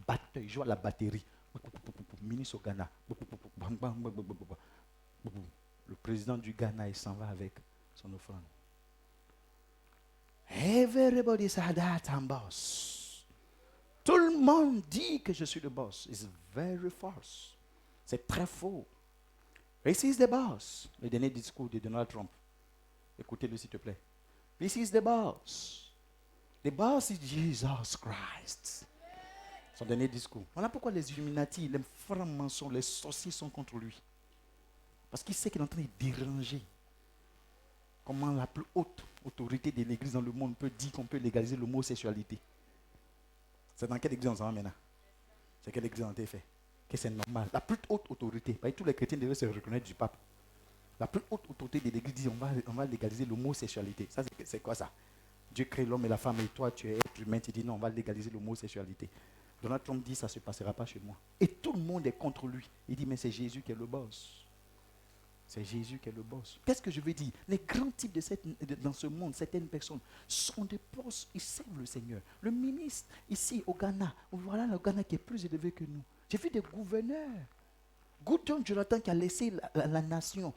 batteur, il joue à la batterie. Ministre au Ghana. Le président du Ghana, il s'en va avec son offrande. Everybody said that I'm boss. Tout le monde dit que je suis le boss. It's very false. C'est très faux. This is the boss. Le dernier discours de Donald Trump. Écoutez-le s'il te plaît. This is the boss. The boss is Jesus Christ. Son dernier discours. Voilà pourquoi les Illuminati, les francs-maçons, les sorciers sont contre lui. Parce qu'il sait qu'il est en train de déranger. Comment la plus haute autorité de l'église dans le monde peut dire qu'on peut légaliser l'homosexualité. C'est dans quelle église on s'en va maintenant? C'est quelle église on a fait? Que c'est normal. La plus haute autorité. Tous les chrétiens devaient se reconnaître du pape. La plus haute autorité de l'église dit on va légaliser l'homosexualité. Ça, c'est quoi ça? Dieu crée l'homme et la femme et toi, tu es être humain. Tu dis non, on va légaliser l'homosexualité. Donald Trump dit ça ne se passera pas chez moi. Et tout le monde est contre lui. Il dit mais c'est Jésus qui est le boss. C'est Jésus qui est le boss. Qu'est-ce que je veux dire? Les grands types dans ce monde, certaines personnes sont des boss, ils servent le Seigneur. Le ministre, ici au Ghana, voilà le Ghana qui est plus élevé que nous. J'ai vu des gouverneurs. Goodluck Jonathan qui a laissé la nation,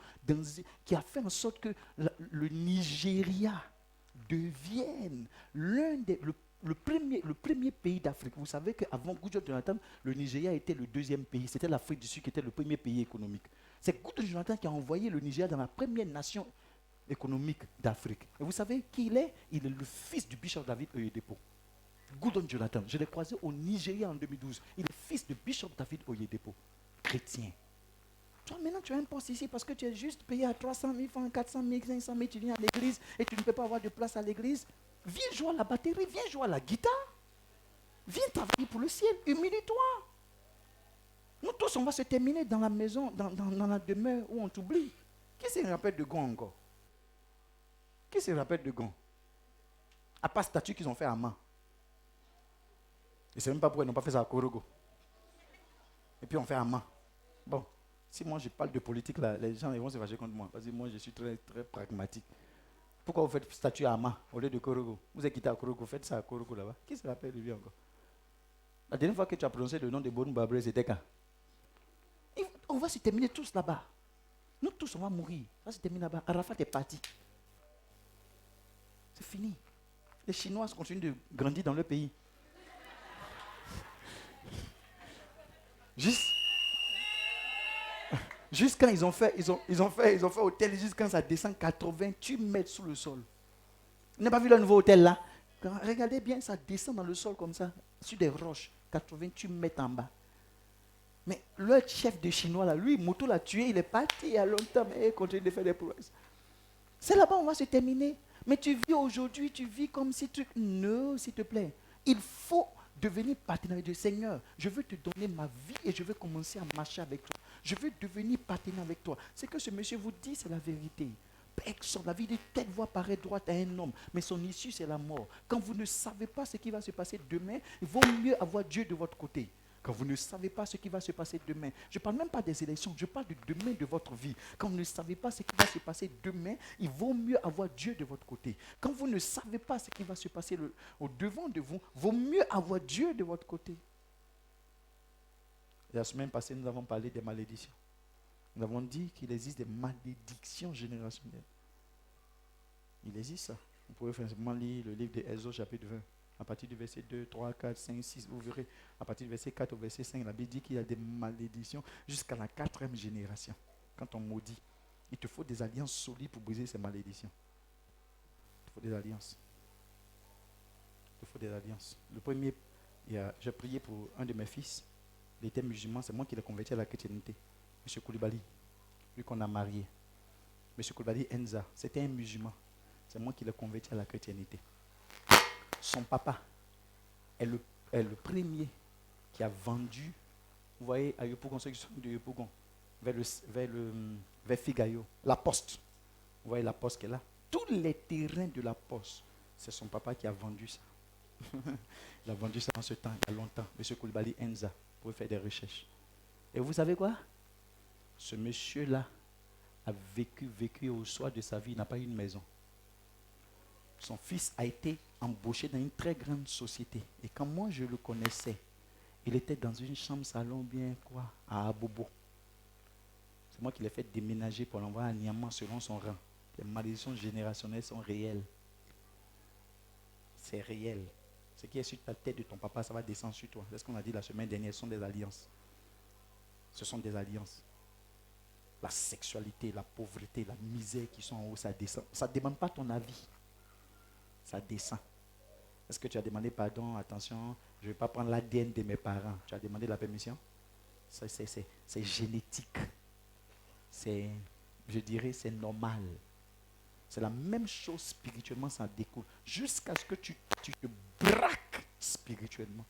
qui a fait en sorte que le Nigeria devienne le premier pays d'Afrique. Vous savez qu'avant Goodluck Jonathan, le Nigeria était le deuxième pays. C'était l'Afrique du Sud qui était le premier pays économique. C'est Goodluck Jonathan qui a envoyé le Nigeria dans la première nation économique d'Afrique. Et vous savez qui il est? Il est le fils du Bishop David Oyedepo. Goodluck Jonathan, je l'ai croisé au Nigeria en 2012. Il est fils de Bishop David Oyedepo, chrétien. Toi, maintenant, tu as un poste ici parce que tu es juste payé à 300 000 francs, 400 000, 500 000, tu viens à l'église et tu ne peux pas avoir de place à l'église. Viens jouer à la batterie, viens jouer à la guitare. Viens travailler pour le ciel, humilie-toi. Nous tous, on va se terminer dans la maison, dans la demeure où on t'oublie. Qui se rappelle de Gon encore? Qui se rappelle de Gon? À part statue qu'ils ont fait à main. Je ne sais même pas pourquoi ils n'ont pas fait ça à Korogo. Et puis on fait à main. Bon, si moi je parle de politique, là, les gens ils vont se fâcher contre moi. Parce que moi je suis très, très pragmatique. Pourquoi vous faites statue à main au lieu de Korogo? Vous êtes quitté à Korogo, faites ça à Korogo là-bas. Qui se rappelle de lui encore? La dernière fois que tu as prononcé le nom de Bonou Babré, c'était quand? On va se terminer tous là-bas. Nous tous, on va mourir. On va se terminer là-bas. Arafat est parti. C'est fini. Les Chinois continuent de grandir dans le pays. Juste quand ils ont fait hôtel, juste quand ça descend 88 mètres sous le sol. Vous n'avez pas vu le nouveau hôtel là? Regardez bien, ça descend dans le sol comme ça, sur des roches, 88 mètres en bas. Mais le chef de Chinois là, lui, Moto l'a tué, il est parti il y a longtemps, mais il continue de faire des prouesses. C'est là-bas où on va se terminer. Mais tu vis aujourd'hui, tu vis comme si tu... Non, s'il te plaît. Il faut devenir partenaire avec Dieu. Seigneur, je veux te donner ma vie et je veux commencer à marcher avec toi. Je veux devenir partenaire avec toi. Ce que ce monsieur vous dit, c'est la vérité. Personne, la vie de telle voie paraît droite à un homme, mais son issue, c'est la mort. Quand vous ne savez pas ce qui va se passer demain, il vaut mieux avoir Dieu de votre côté. Quand vous ne savez pas ce qui va se passer demain, je ne parle même pas des élections, je parle de demain de votre vie. Quand vous ne savez pas ce qui va se passer demain, il vaut mieux avoir Dieu de votre côté. Quand vous ne savez pas ce qui va se passer au devant de vous, il vaut mieux avoir Dieu de votre côté. La semaine passée, nous avons parlé des malédictions. Nous avons dit qu'il existe des malédictions générationnelles. Il existe ça. Vous pouvez facilement lire le livre d'Exode chapitre 20. À partir du verset 2, 3, 4, 5, 6, vous verrez, à partir du verset 4 au verset 5, la Bible dit qu'il y a des malédictions jusqu'à la 4e génération. Quand on maudit, il te faut des alliances solides pour briser ces malédictions. Il te faut des alliances. Il te faut des alliances. Le premier, j'ai prié pour un de mes fils. Il était musulman, c'est moi qui l'ai converti à la chrétienté. M. Koulibaly, lui qu'on a marié. M. Koulibaly Enza, c'était un musulman. C'est moi qui l'ai converti à la chrétienté. Son papa est le premier qui a vendu, vous voyez, à Yopougon, ceux qui sont de Yopougon, vers Figayo, la poste. Vous voyez la poste qu'elle a. Tous les terrains de la poste, c'est son papa qui a vendu ça. Il a vendu ça en ce temps, il y a longtemps. M. Koulibaly Enza, pour faire des recherches. Et vous savez quoi? Ce monsieur-là a vécu au soir de sa vie, il n'a pas eu une maison. Son fils a été embauché dans une très grande société. Et quand moi je le connaissais, Il était dans une chambre salon bien quoi, à Abobo. C'est moi qui l'ai fait déménager pour l'envoyer à Niamey selon son rang. Les malédictions générationnelles sont réelles. C'est réel. Ce qui est sur ta tête de ton papa, ça va descendre sur toi. C'est ce qu'on a dit la semaine dernière, ce sont des alliances. Ce sont des alliances. La sexualité, la pauvreté, la misère qui sont en haut, ça descend. Ça ne demande pas ton avis. Ça descend. Est-ce que tu as demandé pardon, attention, je ne vais pas prendre l'ADN de mes parents. Tu as demandé la permission? C'est génétique. Je dirais, c'est normal. C'est la même chose spirituellement, ça découle. Jusqu'à ce que tu te braques spirituellement.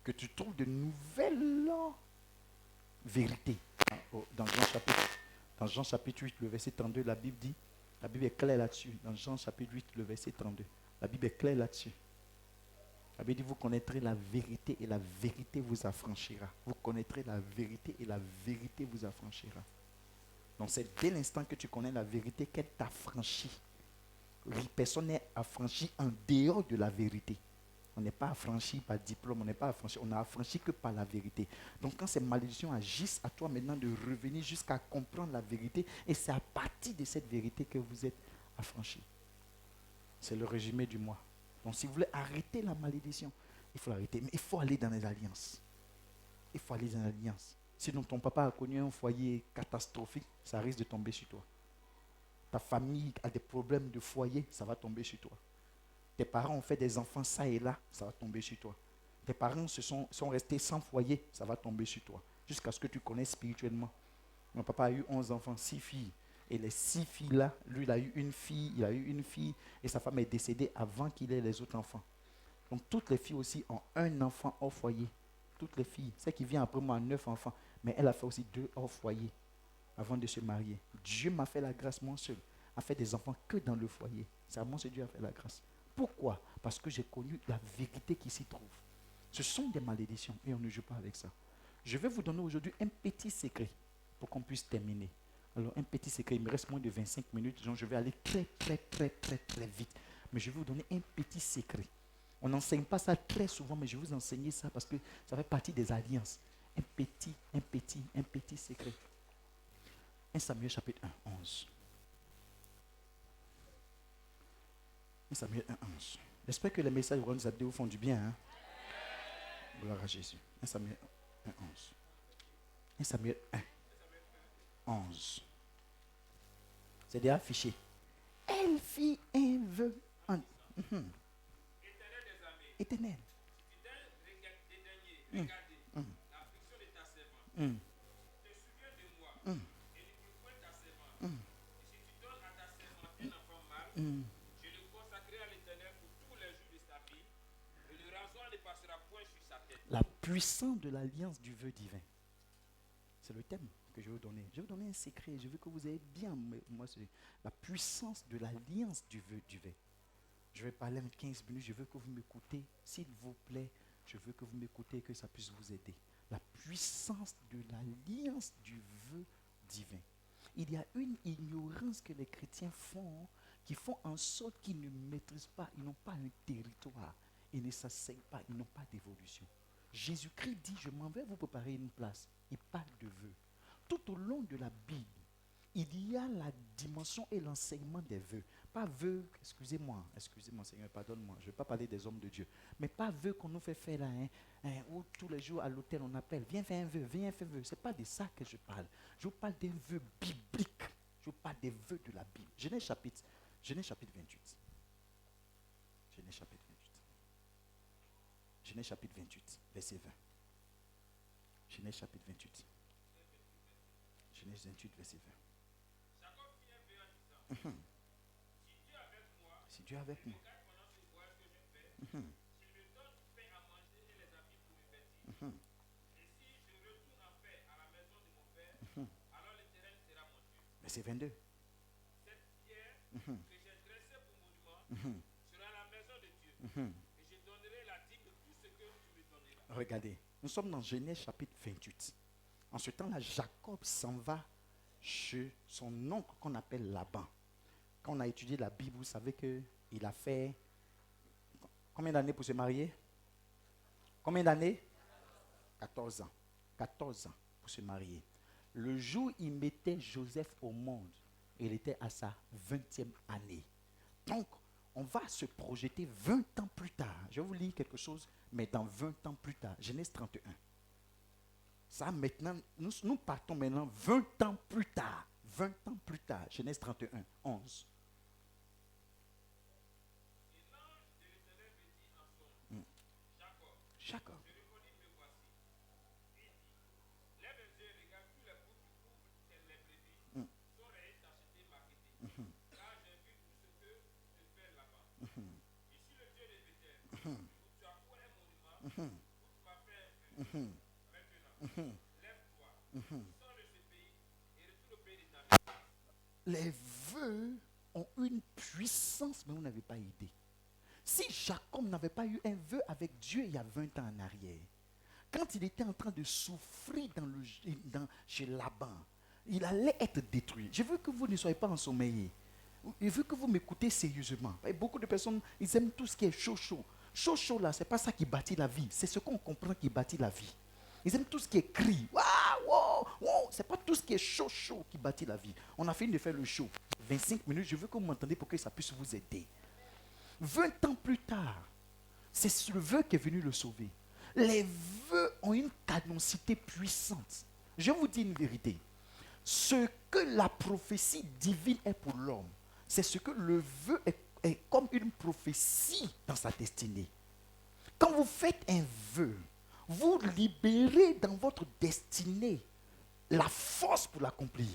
Que tu trouves de nouvelles vérités. Dans Jean chapitre 8, le verset 32, la Bible dit, la Bible est claire là-dessus. Dans Jean chapitre 8, le verset 32, la Bible est claire là-dessus. La Bible dit, vous connaîtrez la vérité et la vérité vous affranchira. Vous connaîtrez la vérité et la vérité vous affranchira. Donc c'est dès l'instant que tu connais la vérité qu'elle t'affranchit. Personne n'est affranchi en dehors de la vérité. On n'est pas affranchi par diplôme, on n'est pas affranchi, on n'est affranchi que par la vérité. Donc quand ces malédictions agissent, à toi maintenant de revenir jusqu'à comprendre la vérité, et c'est à partir de cette vérité que vous êtes affranchi. C'est le résumé du mois. Donc si vous voulez arrêter la malédiction, il faut l'arrêter. Mais il faut aller dans les alliances. Il faut aller dans les alliances. Sinon ton papa a connu un foyer catastrophique, ça risque de tomber sur toi. Ta famille a des problèmes de foyer, ça va tomber sur toi. Tes parents ont fait des enfants ça et là, ça va tomber sur toi. Tes parents sont restés sans foyer, ça va tomber sur toi. Jusqu'à ce que tu connaisses spirituellement. Mon papa a eu 11 enfants, 6 filles. Et les 6 filles-là, lui, il a eu une fille, et sa femme est décédée avant qu'il ait les autres enfants. Donc toutes les filles aussi ont un enfant hors foyer. Toutes les filles. Celle qui vient après moi a 9 enfants. Mais elle a fait aussi 2 hors foyer avant de se marier. Dieu m'a fait la grâce, moi seul, a fait des enfants que dans le foyer. C'est à moi que Dieu a fait la grâce. Pourquoi? Parce que j'ai connu la vérité qui s'y trouve. Ce sont des malédictions et on ne joue pas avec ça. Je vais vous donner aujourd'hui un petit secret pour qu'on puisse terminer. Alors, un petit secret, il me reste moins de 25 minutes, donc je vais aller très vite. Mais je vais vous donner un petit secret. On n'enseigne pas ça très souvent, mais je vais vous enseigner ça parce que ça fait partie des alliances. Un petit secret. 1 Samuel chapitre 1, 11. 1 Samuel 1, 11. J'espère que les messages de vous font du bien. Hein? Gloire à Jésus. 1 Samuel 1, 11. 1 Samuel 1, 11. C'est déjà affiché. Elle fit un vœu en éternel. La puissance de l'alliance du vœu divin. C'est le thème que je vais vous donner. Je vais vous donner un secret. Je veux que vous ayez bien, moi, c'est la puissance de l'alliance du vœu divin. Je vais parler en 15 minutes. Je veux que vous m'écoutez. S'il vous plaît, je veux que vous m'écoutez et que ça puisse vous aider. La puissance de l'alliance du vœu divin. Il y a une ignorance que les chrétiens font, qui font en sorte qu'ils ne maîtrisent pas, ils n'ont pas un territoire, ils ne s'asseyent pas, ils n'ont pas d'évolution. Jésus-Christ dit, je m'en vais vous préparer une place. Il parle de vœux. Tout au long de la Bible, il y a la dimension et l'enseignement des vœux. Pas vœux, excusez-moi Seigneur, pardonne-moi, je ne vais pas parler des hommes de Dieu, mais pas vœux qu'on nous fait faire là, où tous les jours à l'hôtel on appelle, viens faire un vœu, viens faire un vœu. Ce n'est pas de ça que je parle. Je vous parle des vœux bibliques. Je vous parle des vœux de la Bible. Genèse chapitre 28. Genèse chapitre 28. Genèse chapitre 28, verset 20. Genèse chapitre 28. Genèse 28, verset 20. Jacob fit un vœu en disant, Si Dieu est avec moi, regarde pendant ce voyage que je fais, s'il me donne pain à manger et les habits pour me vêtir. Et si je retourne en paix à la maison de mon père, alors l'Éternel sera mon Dieu. verset 22. Cette pierre que j'ai dressée pour monument sera la maison de Dieu. Et je donnerai la dîme de tout ce que tu me donneras. Regardez, nous sommes dans Genèse chapitre 28. En ce temps-là, Jacob s'en va chez son oncle qu'on appelle Laban. Quand on a étudié la Bible, vous savez qu'il a fait combien d'années pour se marier? Combien d'années? 14 ans. 14 ans pour se marier. Le jour où il mettait Joseph au monde, il était à sa 20e année. Donc, on va se projeter 20 ans plus tard. Je vais vous lire quelque chose, mais dans 20 ans plus tard. Genèse 31. Ça, maintenant, nous partons maintenant 20 ans plus tard. 20 ans plus tard. Genèse 31, 11. Et l'ange de l'Éternel me dit en songe, Jacob. Jacob. Je répondis, me voici. Il dit, lève les yeux et regarde tous les bouts qui couvrent les brebis, sont rayés, tachetés, marquetés. Car j'ai vu tout ce que je fais là-bas. Je suis le Dieu de Bethel, où tu as fait un monument, où tu m'as fait un feu. Maintenant, lève-toi, sors de ce pays et retourne au pays de ta vie. Les vœux ont une puissance, mais on n'avait pas idée. Si Jacob n'avait pas eu un vœu avec Dieu il y a 20 ans en arrière, quand il était en train de souffrir chez Laban, il allait être détruit. Je veux que vous ne soyez pas ensommeillés. Je veux que vous m'écoutez sérieusement. Et beaucoup de personnes, ils aiment tout ce qui est chaud, chaud. Chaud, chaud là, ce n'est pas ça qui bâtit la vie. C'est ce qu'on comprend qui bâtit la vie. Ils aiment tout ce qui est cri. Waouh, wow, wow. Ce n'est pas tout ce qui est chaud, chaud qui bâtit la vie. On a fini de faire le show. 25 minutes, je veux que vous m'entendiez pour que ça puisse vous aider. 20 ans plus tard, c'est le vœu qui est venu le sauver. Les vœux ont une cadencité puissante. Je vous dis une vérité. Ce que la prophétie divine est pour l'homme, c'est ce que le vœu est comme une prophétie dans sa destinée. Quand vous faites un vœu, vous libérez dans votre destinée la force pour l'accomplir.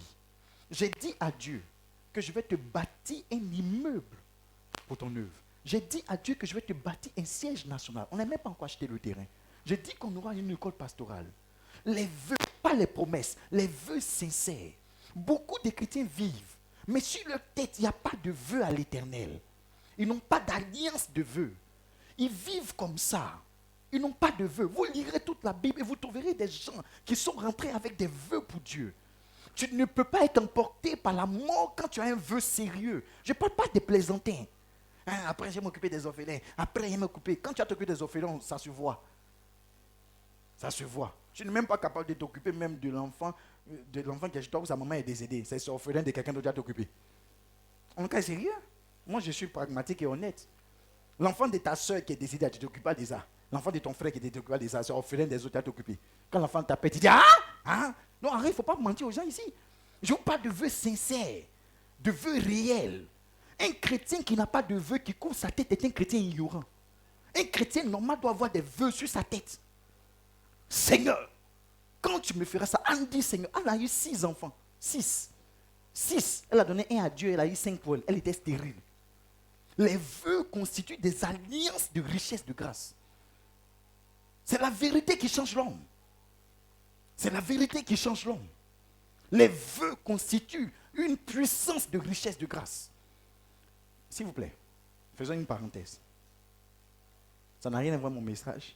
J'ai dit à Dieu que je vais te bâtir un immeuble pour ton œuvre. J'ai dit à Dieu que je vais te bâtir un siège national. On n'a même pas encore acheté le terrain. J'ai dit qu'on aura une école pastorale. Les vœux, pas les promesses, les vœux sincères. Beaucoup de chrétiens vivent, mais sur leur tête, il n'y a pas de vœux à l'éternel. Ils n'ont pas d'alliance de vœux. Ils vivent comme ça. Ils n'ont pas de vœux. Vous lirez toute la Bible et vous trouverez des gens qui sont rentrés avec des vœux pour Dieu. Tu ne peux pas être emporté par la mort quand tu as un vœu sérieux. Je ne parle pas des plaisantins. Hein, après, je vais m'occuper des orphelins. Après, je vais m'occuper. Quand tu as t'occupé des orphelins, ça se voit. Ça se voit. Tu n'es même pas capable de t'occuper même de l'enfant qui est chez toi où sa maman est décédée. C'est orphelin de quelqu'un d'autre qui a t'occupé. En cas sérieux. Moi, je suis pragmatique et honnête. L'enfant de ta soeur qui est décédée, tu ne t'occupes pas de ça. L'enfant de ton frère qui ne t'occupe pas de ça, c'est orphelin des autres à t'occuper. Quand l'enfant t'appelle, tu dis ah, ah. Non, arrête, il ne faut pas mentir aux gens ici. Je vous parle de vœux sincères, de vœux réels. Un chrétien qui n'a pas de vœux, qui couvre sa tête, est un chrétien ignorant. Un chrétien normal doit avoir des vœux sur sa tête. Seigneur, quand tu me feras ça, Anne dit Seigneur, elle a eu 6 enfants. 6. Elle a donné 1 à Dieu, elle a eu 5 pour elle. Elle était stérile. Les vœux constituent des alliances de richesse, de grâce. C'est la vérité qui change l'homme. C'est la vérité qui change l'homme. Les vœux constituent une puissance de richesse, de grâce. S'il vous plaît, faisons une parenthèse. Ça n'a rien à voir avec mon message,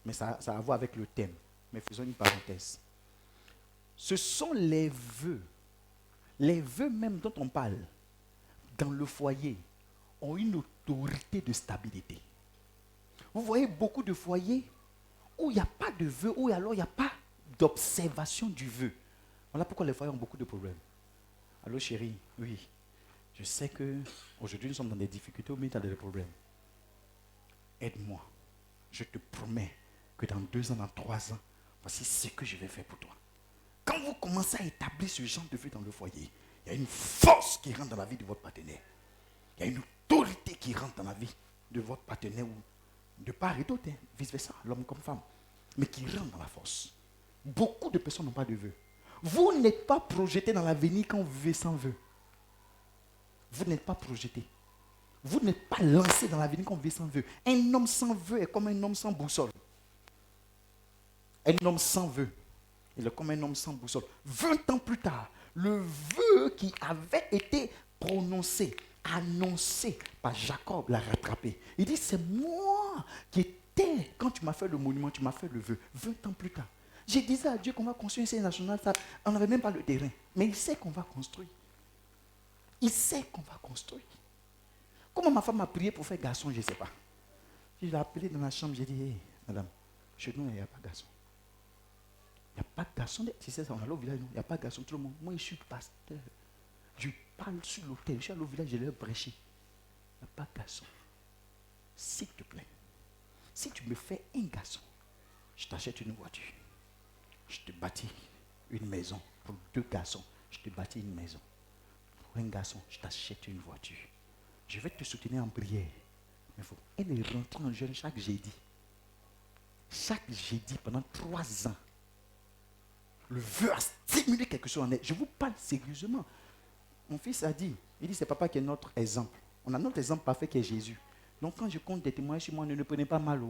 mais ça a à voir avec le thème. Mais faisons une parenthèse. Ce sont les vœux même dont on parle, dans le foyer, ont une autorité de stabilité. Vous voyez beaucoup de foyers où il n'y a pas de vœu, où alors il n'y a pas d'observation du vœu. Voilà pourquoi les foyers ont beaucoup de problèmes. Allô chérie, oui. Je sais qu'aujourd'hui nous sommes dans des difficultés, mais tu as des problèmes. Aide-moi. Je te promets que dans 2 ans, dans 3 ans, voici ce que je vais faire pour toi. Quand vous commencez à établir ce genre de vœu dans le foyer, il y a une force qui rentre dans la vie de votre partenaire. Il y a une autorité qui rentre dans la vie de votre partenaire, ou de part et d'autre, hein, vice-versa, l'homme comme femme, mais qui rentre dans la force. Beaucoup de personnes n'ont pas de vœux. Vous n'êtes pas projeté dans l'avenir quand vous vivez sans vœux. Vous n'êtes pas projeté. Vous n'êtes pas lancé dans l'avenir quand vous vivez sans vœux. Un homme sans vœux est comme un homme sans boussole. Un homme sans vœux, il est comme un homme sans boussole. 20 ans plus tard, le vœu qui avait été prononcé, annoncé par Jacob, l'a rattrapé. Il dit, c'est moi qui étais, quand tu m'as fait le monument, tu m'as fait le vœu. 20 ans plus tard. J'ai dit à Dieu qu'on va construire un siège national, on n'avait même pas le terrain. Mais il sait qu'on va construire. Il sait qu'on va construire. Comment ma femme a prié pour faire garçon, je ne sais pas. Je l'ai appelé dans la chambre, j'ai dit, hey, madame, chez nous, il n'y a pas de garçon. Il n'y a pas de garçon. Si c'est ça, on allait au village, il n'y a pas de garçon, tout le monde. Moi, je suis pasteur. Je parle sur l'autel. Je suis allé au village, je leur prêcher. Il n'y a pas de garçon. S'il te plaît, si tu me fais un garçon, je t'achète une voiture. Je te bâtis une maison. Pour 2 garçons, je te bâtis une maison. Pour un garçon, je t'achète une voiture. Je vais te soutenir en prière. Mais faut. Elle est rentrée en jeûne chaque jeudi. Chaque jeudi pendant 3 ans. Le vœu a stimulé quelque chose en elle. Je vous parle sérieusement. Mon fils a dit, il dit c'est papa qui est notre exemple. On a notre exemple parfait qui est Jésus. Donc quand je compte des témoignages chez moi, ne le prenez pas mal.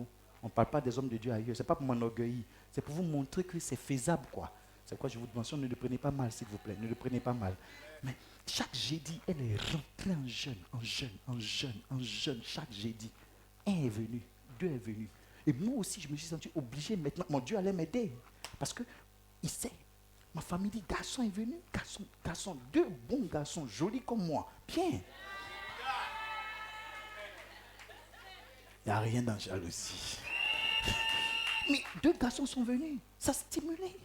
On ne parle pas des hommes de Dieu ailleurs. Ce n'est pas pour m'enorgueillir. C'est pour vous montrer que c'est faisable, quoi. C'est pourquoi je vous mentionne, ne le prenez pas mal, s'il vous plaît. Ne le prenez pas mal. Mais chaque jeudi, elle est rentrée en jeûne, chaque jeudi. 1 est venu, 2 est venu. Et moi aussi, je me suis senti obligé maintenant. Mon Dieu allait m'aider. Parce que il sait. Ma famille dit, garçon est venu, garçon, 2 bons garçons, jolis comme moi. Bien. Il n'y a rien dans la jalousie. Mais 2 garçons sont venus. Ça stimulait.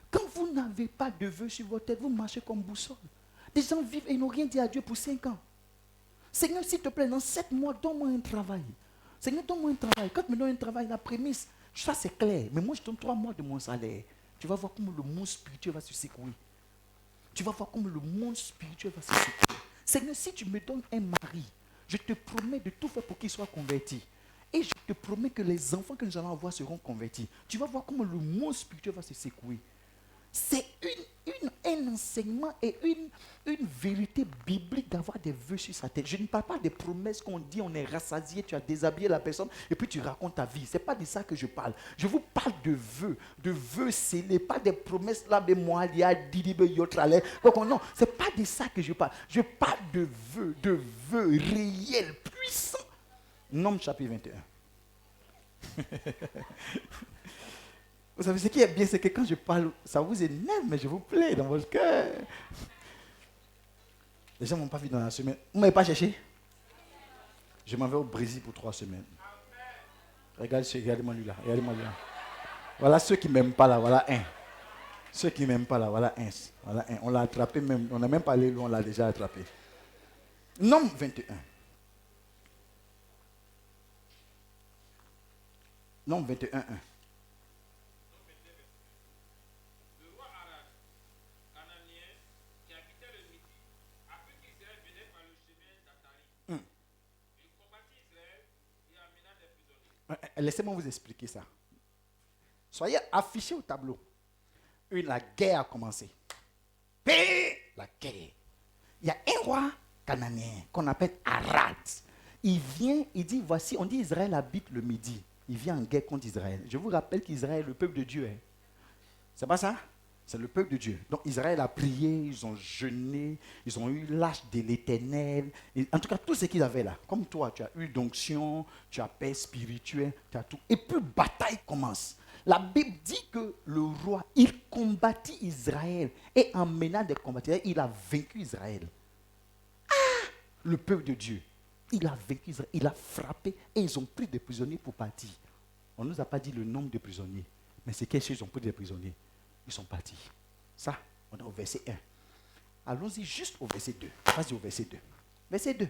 Quand vous n'avez pas de vœux sur votre tête, vous marchez comme boussole. Des gens vivent et ils n'ont rien dit à Dieu pour 5 ans. Seigneur, s'il te plaît, dans 7 mois, donne-moi un travail. Seigneur, donne-moi un travail. Quand tu me donnes un travail, la prémisse, ça c'est clair. Mais moi, je donne 3 mois de mon salaire. Tu vas voir comment le monde spirituel va se secouer. Tu vas voir comment le monde spirituel va se secouer. Seigneur, si tu me donnes un mari, je te promets de tout faire pour qu'il soit converti. Et je te promets que les enfants que nous allons avoir seront convertis. Tu vas voir comment le monde spirituel va se secouer. C'est un enseignement et une vérité biblique d'avoir des vœux sur sa tête. Je ne parle pas des promesses qu'on dit, on est rassasié, tu as déshabillé la personne et puis tu racontes ta vie. Ce n'est pas de ça que je parle. Je vous parle de vœux scellés, pas des promesses là, des mois, il y a non, ce n'est pas de ça que je parle. Je parle de vœux réels, puissants. Nombre chapitre 21. Vous savez, ce qui est bien, c'est que quand je parle, ça vous énerve, mais je vous plais dans votre cœur. Les gens ne m'ont pas vu dans la semaine. Vous ne m'avez pas cherché? Je m'en vais au Brésil pour 3 semaines. Regardez-moi lui là. Voilà ceux qui ne m'aiment pas là, voilà un. Ceux qui ne m'aiment pas là, voilà un. Voilà un. On l'a attrapé même. On n'a même pas allé loin, on l'a déjà attrapé. Nombre 21. Nombre 21, 1. Laissez-moi vous expliquer ça. Soyez affichés au tableau. La guerre a commencé. La guerre. Il y a un roi cananéen qu'on appelle Arad. Il vient, il dit, voici, on dit Israël habite le midi. Il vient en guerre contre Israël. Je vous rappelle qu'Israël est le peuple de Dieu. Hein. C'est pas ça? C'est le peuple de Dieu. Donc Israël a prié, ils ont jeûné, ils ont eu l'âge de l'Éternel. En tout cas, tout ce qu'ils avaient là. Comme toi, tu as eu d'onction, tu as paix spirituelle, tu as tout. Et puis bataille commence. La Bible dit que le roi, il combattit Israël. Et en menant des combattants, il a vaincu Israël. Ah! Le peuple de Dieu. Il a vaincu Israël, il a frappé et ils ont pris des prisonniers pour partir. On ne nous a pas dit le nombre de prisonniers. Mais c'est qu'est-ce qu'ils ont pris des prisonniers? Ils sont partis. Ça, on est au verset 1. Allons-y juste au verset 2. Vas-y au verset 2. Verset 2.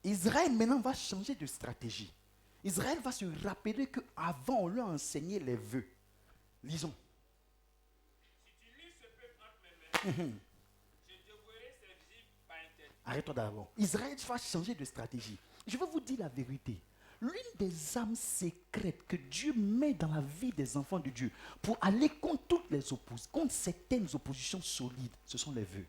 Israël maintenant va changer de stratégie. Israël va se rappeler qu'avant on lui a enseigné les vœux. Lisons. Si tu lis ce peuple entre mes mains, je dévouerai ses visibles par interdit. Arrête-toi d'abord. Israël va changer de stratégie. Je vais vous dire la vérité. L'une des armes secrètes que Dieu met dans la vie des enfants de Dieu pour aller contre toutes les oppositions, contre certaines oppositions solides, ce sont les vœux.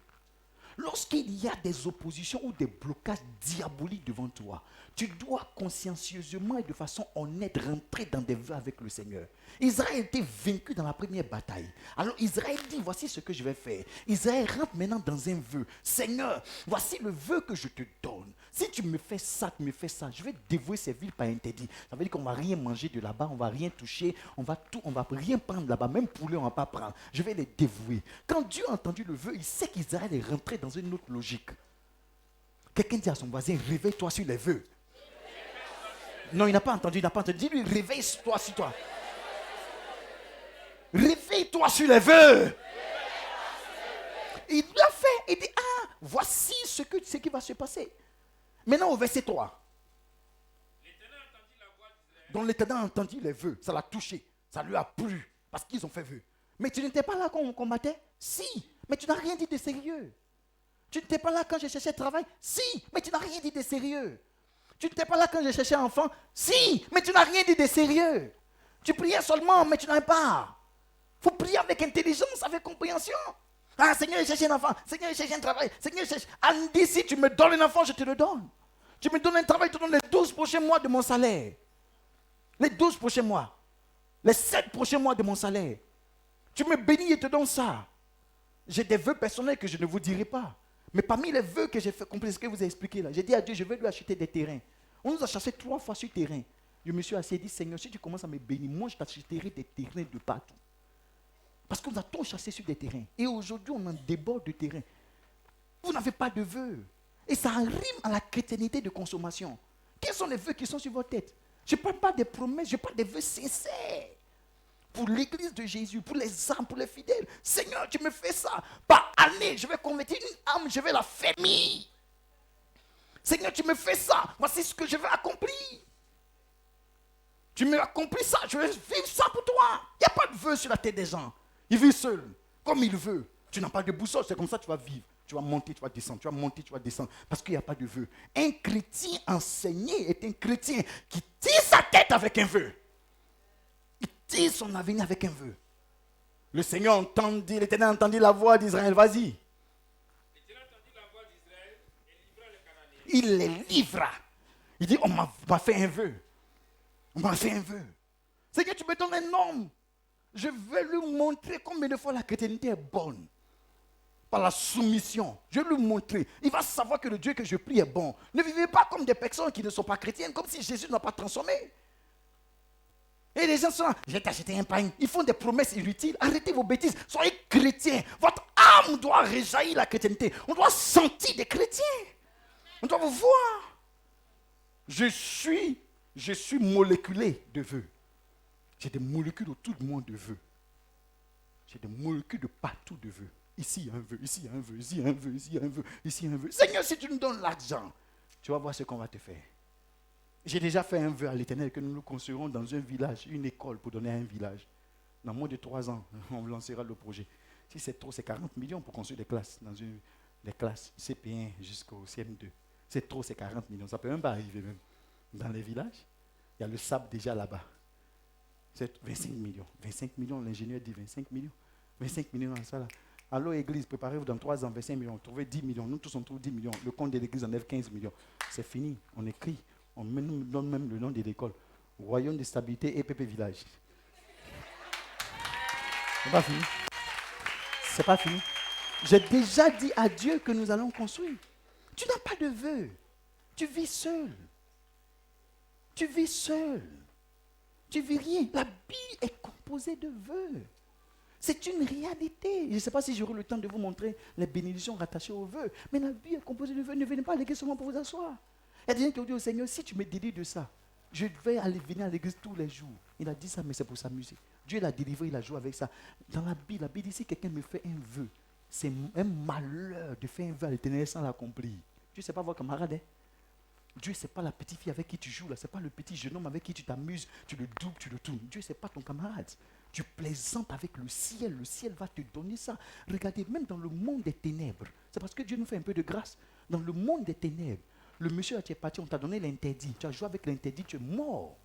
Lorsqu'il y a des oppositions ou des blocages diaboliques devant toi, tu dois consciencieusement et de façon honnête rentrer dans des vœux avec le Seigneur. Israël était vaincu dans la première bataille. Alors Israël dit, voici ce que je vais faire. Israël rentre maintenant dans un vœu. Seigneur, voici le vœu que je te donne. Si tu me fais ça, je vais dévouer ces villes par interdit. Ça veut dire qu'on ne va rien manger de là-bas, on ne va rien toucher, on va rien prendre là-bas, même poulet on ne va pas prendre. Je vais les dévouer. Quand Dieu a entendu le vœu, il sait qu'Israël est rentré dans une autre logique. Quelqu'un dit à son voisin, réveille-toi sur les vœux. Non, il n'a pas entendu, Dis-lui, réveille-toi sur toi. Réveille-toi sur les vœux. Il l'a fait. Il dit, ah, voici ce qui va se passer. Maintenant au verset 3. L'Éternel entendit la voix d'Israël. Donc l'Éternel a entendu les vœux. Ça l'a touché. Ça lui a plu. Parce qu'ils ont fait vœu. Mais tu n'étais pas là quand on combattait? Si. Mais tu n'as rien dit de sérieux. Tu n'étais pas là quand je cherchais travail? Si. Mais tu n'as rien dit de sérieux. Tu n'étais pas là quand je cherchais enfant? Si. Mais tu n'as rien dit de sérieux. Tu priais seulement, mais tu n'as pas. Il faut prier avec intelligence, avec compréhension. Ah, Seigneur, je cherche un enfant. Seigneur, je cherche un travail. Seigneur, je cherche. Andy, si tu me donnes un enfant, je te le donne. Tu me donnes un travail, je te donne les 12 prochains mois de mon salaire. Les 12 prochains mois. Les 7 prochains mois de mon salaire. Tu me bénis et te donnes ça. J'ai des vœux personnels que je ne vous dirai pas. Mais parmi les vœux que j'ai fait, comprenez ce que vous ai expliqué là. J'ai dit à Dieu, je vais lui acheter des terrains. On nous a chassé 3 fois sur terrain. Je me suis assis et dit, Seigneur, si tu commences à me bénir, moi je t'achèterai des terrains de partout. Parce qu'on nous a tous chassé sur des terrains. Et aujourd'hui, on en déborde de terrain. Vous n'avez pas de vœux. Et ça rime à la chrétiennité de consommation. Quels sont les vœux qui sont sur votre tête? Je ne parle pas des promesses, je parle des vœux sincères. Pour l'église de Jésus, pour les âmes, pour les fidèles. Seigneur, tu me fais ça. Par année, je vais convertir une âme, je vais la fermer. Seigneur, tu me fais ça. Voici ce que je vais accomplir. Tu me accomplis ça, je vais vivre ça pour toi. Il n'y a pas de vœu sur la tête des gens. Il vit seul, comme il veut. Tu n'as pas de boussole, c'est comme ça que tu vas vivre. Tu vas monter, tu vas descendre, tu vas monter, tu vas descendre. Parce qu'il n'y a pas de vœu. Un chrétien enseigné est un chrétien qui tire sa tête avec un vœu. Il tire son avenir avec un vœu. Le Seigneur entendit, l'Éternel entendit la voix d'Israël. Vas-y. L'Éternel entendit la voix d'Israël et livra les Cananéens. Il les livra. Il dit, on m'a fait un vœu. On m'a fait un vœu. Seigneur, tu me donnes un homme. Je vais lui montrer combien de fois la chrétienté est bonne. Par la soumission. Je vais lui montrer. Il va savoir que le Dieu que je prie est bon. Ne vivez pas comme des personnes qui ne sont pas chrétiennes, comme si Jésus n'a pas transformé. Et les gens sont là, je vais t'acheter un pain. Ils font des promesses inutiles. Arrêtez vos bêtises. Soyez chrétiens. Votre âme doit réjaillir la chrétienté. On doit sentir des chrétiens. On doit vous voir. Je suis moléculé de vœux. J'ai des molécules autour de moi de vœux. J'ai des molécules de partout de vœux. Ici, il y a un vœu, ici, il y a un vœu, ici, il y a un vœu, ici, il y a un vœu, ici, il y a un vœu. Seigneur, si tu nous donnes l'argent, tu vas voir ce qu'on va te faire. J'ai déjà fait un vœu à l'Éternel que nous construirons dans un village, une école pour donner à un village. Dans moins de 3 ans, on lancera le projet. Si c'est trop, c'est 40 millions pour construire des classes, des classes CP1 jusqu'au CM2. C'est trop, c'est 40 millions. Ça ne peut même pas arriver même. Dans les villages, il y a le sable déjà là-bas. C'est 25 millions. 25 millions, l'ingénieur dit 25 millions. 25 millions dans ça là. Allô église, préparez-vous dans 3 ans, 25 millions. Trouvez 10 millions. Nous tous on trouve 10 millions. Le compte de l'église enlève 15 millions. C'est fini. On écrit. On nous donne même le nom de l'école. Royaume de stabilité EPP Village. C'est pas fini. C'est pas fini. J'ai déjà dit à Dieu que nous allons construire. Tu n'as pas de vœux. Tu vis seul. Tu vis seul. Tu vis rien. La Bible est composée de vœux. C'est une réalité. Je ne sais pas si j'aurai le temps de vous montrer les bénédictions rattachées aux vœux. Mais la Bible est composée de vœux. Ne venez pas à l'église seulement pour vous asseoir. Il y a des gens qui ont dit au Seigneur, si tu me délivres de ça, je vais aller venir à l'église tous les jours. Il a dit ça, mais c'est pour s'amuser. Dieu l'a délivré, il a joué avec ça. Dans la Bible dit, si quelqu'un me fait un vœu, c'est un malheur de faire un vœu à l'Éternel sans l'accomplir. Dieu, ce n'est pas votre camarade. Dieu, ce n'est pas la petite fille avec qui tu joues, là. Ce n'est pas le petit jeune homme avec qui tu t'amuses, tu le doubles, tu le tournes. Dieu, ce n'est pas ton camarade. Tu plaisantes avec le ciel va te donner ça. Regardez, même dans le monde des ténèbres, c'est parce que Dieu nous fait un peu de grâce. Dans le monde des ténèbres, le monsieur, tu es parti, on t'a donné l'interdit. Tu as joué avec l'interdit, tu es mort.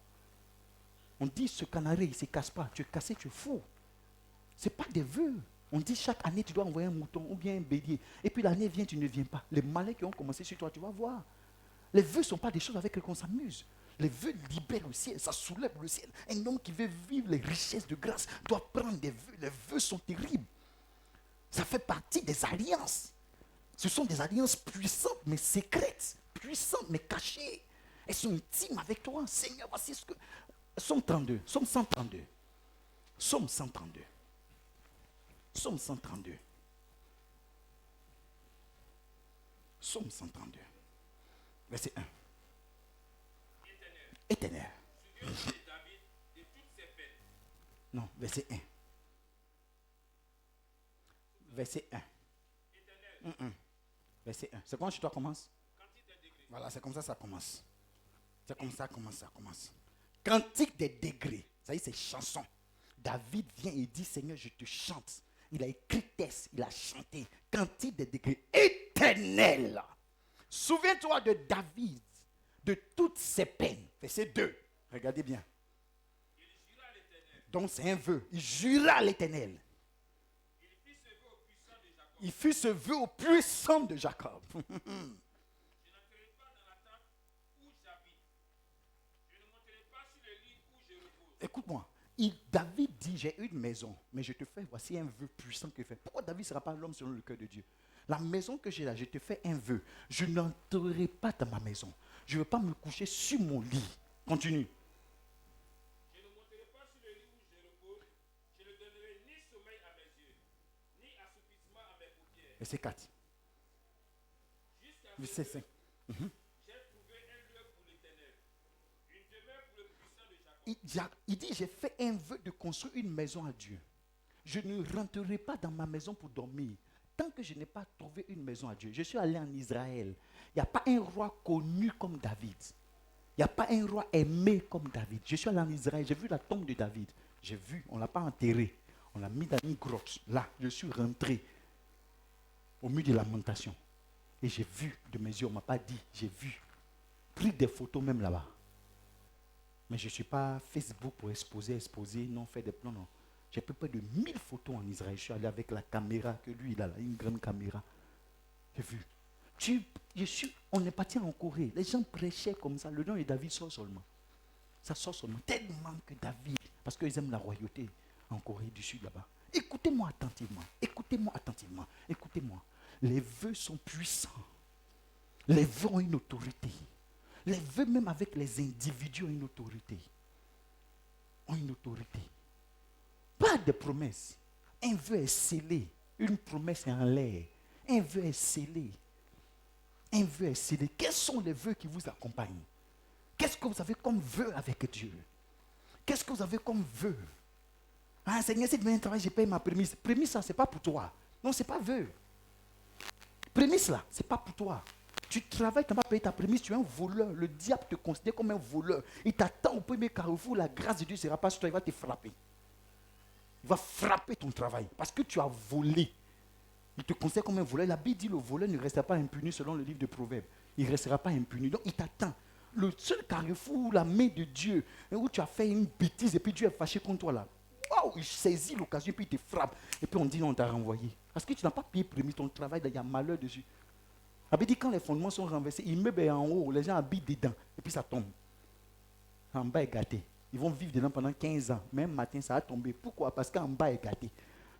On dit, ce canari, il ne se casse pas. Tu es cassé, tu es fou. Ce n'est pas des vœux. On dit, chaque année, tu dois envoyer un mouton ou bien un bélier. Et puis l'année vient, tu ne viens pas. Les malais qui ont commencé sur toi, tu vas voir. Les vœux ne sont pas des choses avec lesquelles on s'amuse. Les vœux libèrent le ciel, ça soulève le ciel. Un homme qui veut vivre les richesses de grâce doit prendre des vœux. Les vœux sont terribles. Ça fait partie des alliances. Ce sont des alliances puissantes mais secrètes, puissantes mais cachées. Elles sont intimes avec toi. Seigneur, voici ce que... Somme 32, Somme 132. Somme 132. Somme 132. Somme 132. Verset 1. Éternel. Souviens-toi de David, de toutes ses peines. Non, verset 1. Verset 1. Verset 1. C'est quand chez toi commence? Cantique des degrés. Voilà, c'est comme ça commence. C'est comme ça commence. Cantique des degrés. Ça y est, c'est chanson. David vient et dit, Seigneur, je te chante. Il a écrit texte, il a chanté. Cantique des degrés éternel. Souviens-toi de David, de toutes ses peines. Verset 2. Regardez bien. Il jura à l'Éternel. Donc c'est un vœu. Il jura à l'Éternel. Il fit ce vœu au puissant de Jacob. Il fit ce vœu au puissant de Jacob. Je n'entrerai pas dans la tente où j'habite. Je ne monterai pas sur le lit où je repose. Écoute-moi. David dit, j'ai une maison, mais je te fais, voici un vœu puissant que je fais. Pourquoi David ne sera pas l'homme selon le cœur de Dieu? La maison que j'ai là, je te fais un vœu. Je n'entrerai pas dans ma maison. Je ne veux pas me coucher sur mon lit. Continue. Je ne monterai pas sur le lit où je repose. Je ne donnerai ni sommeil à mes yeux, ni assoupissement à mes paupières. Verset 4. Jusqu'à Verset ce 5. que j'ai trouvé un lieu pour l'Éternel, une demeure pour le puissant de Jacob. Il dit, j'ai fait un vœu de construire une maison à Dieu. Je ne rentrerai pas dans ma maison pour dormir. Tant que je n'ai pas trouvé une maison à Dieu. Je suis allé en Israël. Il n'y a pas un roi connu comme David. Il n'y a pas un roi aimé comme David. Je suis allé en Israël. J'ai vu la tombe de David. J'ai vu, on ne l'a pas enterré. On l'a mis dans une grotte. Là, je suis rentré au mur de lamentation. Et j'ai vu de mes yeux, on ne m'a pas dit, j'ai vu. Pris des photos même là-bas. Mais je ne suis pas Facebook pour exposer, non, faire des plans, non. J'ai pris près de 1000 photos en Israël. Je suis allé avec la caméra que lui, il a là, une grande caméra. J'ai vu. On est parti en Corée. Les gens prêchaient comme ça. Le nom de David sort seulement. Ça sort seulement. Tellement que David, parce qu'ils aiment la royauté en Corée du Sud là-bas. Écoutez-moi attentivement. Écoutez-moi attentivement. Écoutez-moi. Les vœux sont puissants. Les vœux ont une autorité. Les vœux, même avec les individus, ont une autorité. Ont une autorité. Pas de promesses. Un vœu est scellé. Une promesse est en l'air. Un vœu est scellé. Un vœu est scellé. Quels sont les vœux qui vous accompagnent? Qu'est-ce que vous avez comme vœu avec Dieu? Qu'est-ce que vous avez comme vœu? Ah, Seigneur, si tu viens travailler, je paye ma prémisse. Prémisse, ça, ce n'est pas pour toi. Non, ce n'est pas vœu. Prémisse, là, ce n'est pas pour toi. Tu travailles, tu n'as pas payé ta prémisse, tu es un voleur. Le diable te considère comme un voleur. Il t'attend au premier carrefour, la grâce de Dieu ne sera pas sur toi, il va te frapper. Il va frapper ton travail parce que tu as volé. Il te considère comme un voleur. La Bible dit le voleur ne restera pas impuni selon le livre de Proverbes. Il ne restera pas impuni. Donc il t'attend. Le seul carrefour où la main de Dieu, où tu as fait une bêtise et puis Dieu est fâché contre toi là. Wow, il saisit l'occasion et puis il te frappe. Et puis on dit non, on t'a renvoyé. Parce que tu n'as pas payé prémis ton travail, il y a malheur dessus. La Bible dit quand les fondements sont renversés, l'immeuble est en haut, les gens habitent dedans et puis ça tombe. En bas est gâté. Ils vont vivre dedans pendant 15 ans. Même matin, ça va tomber. Pourquoi? Parce qu'en bas est gâté.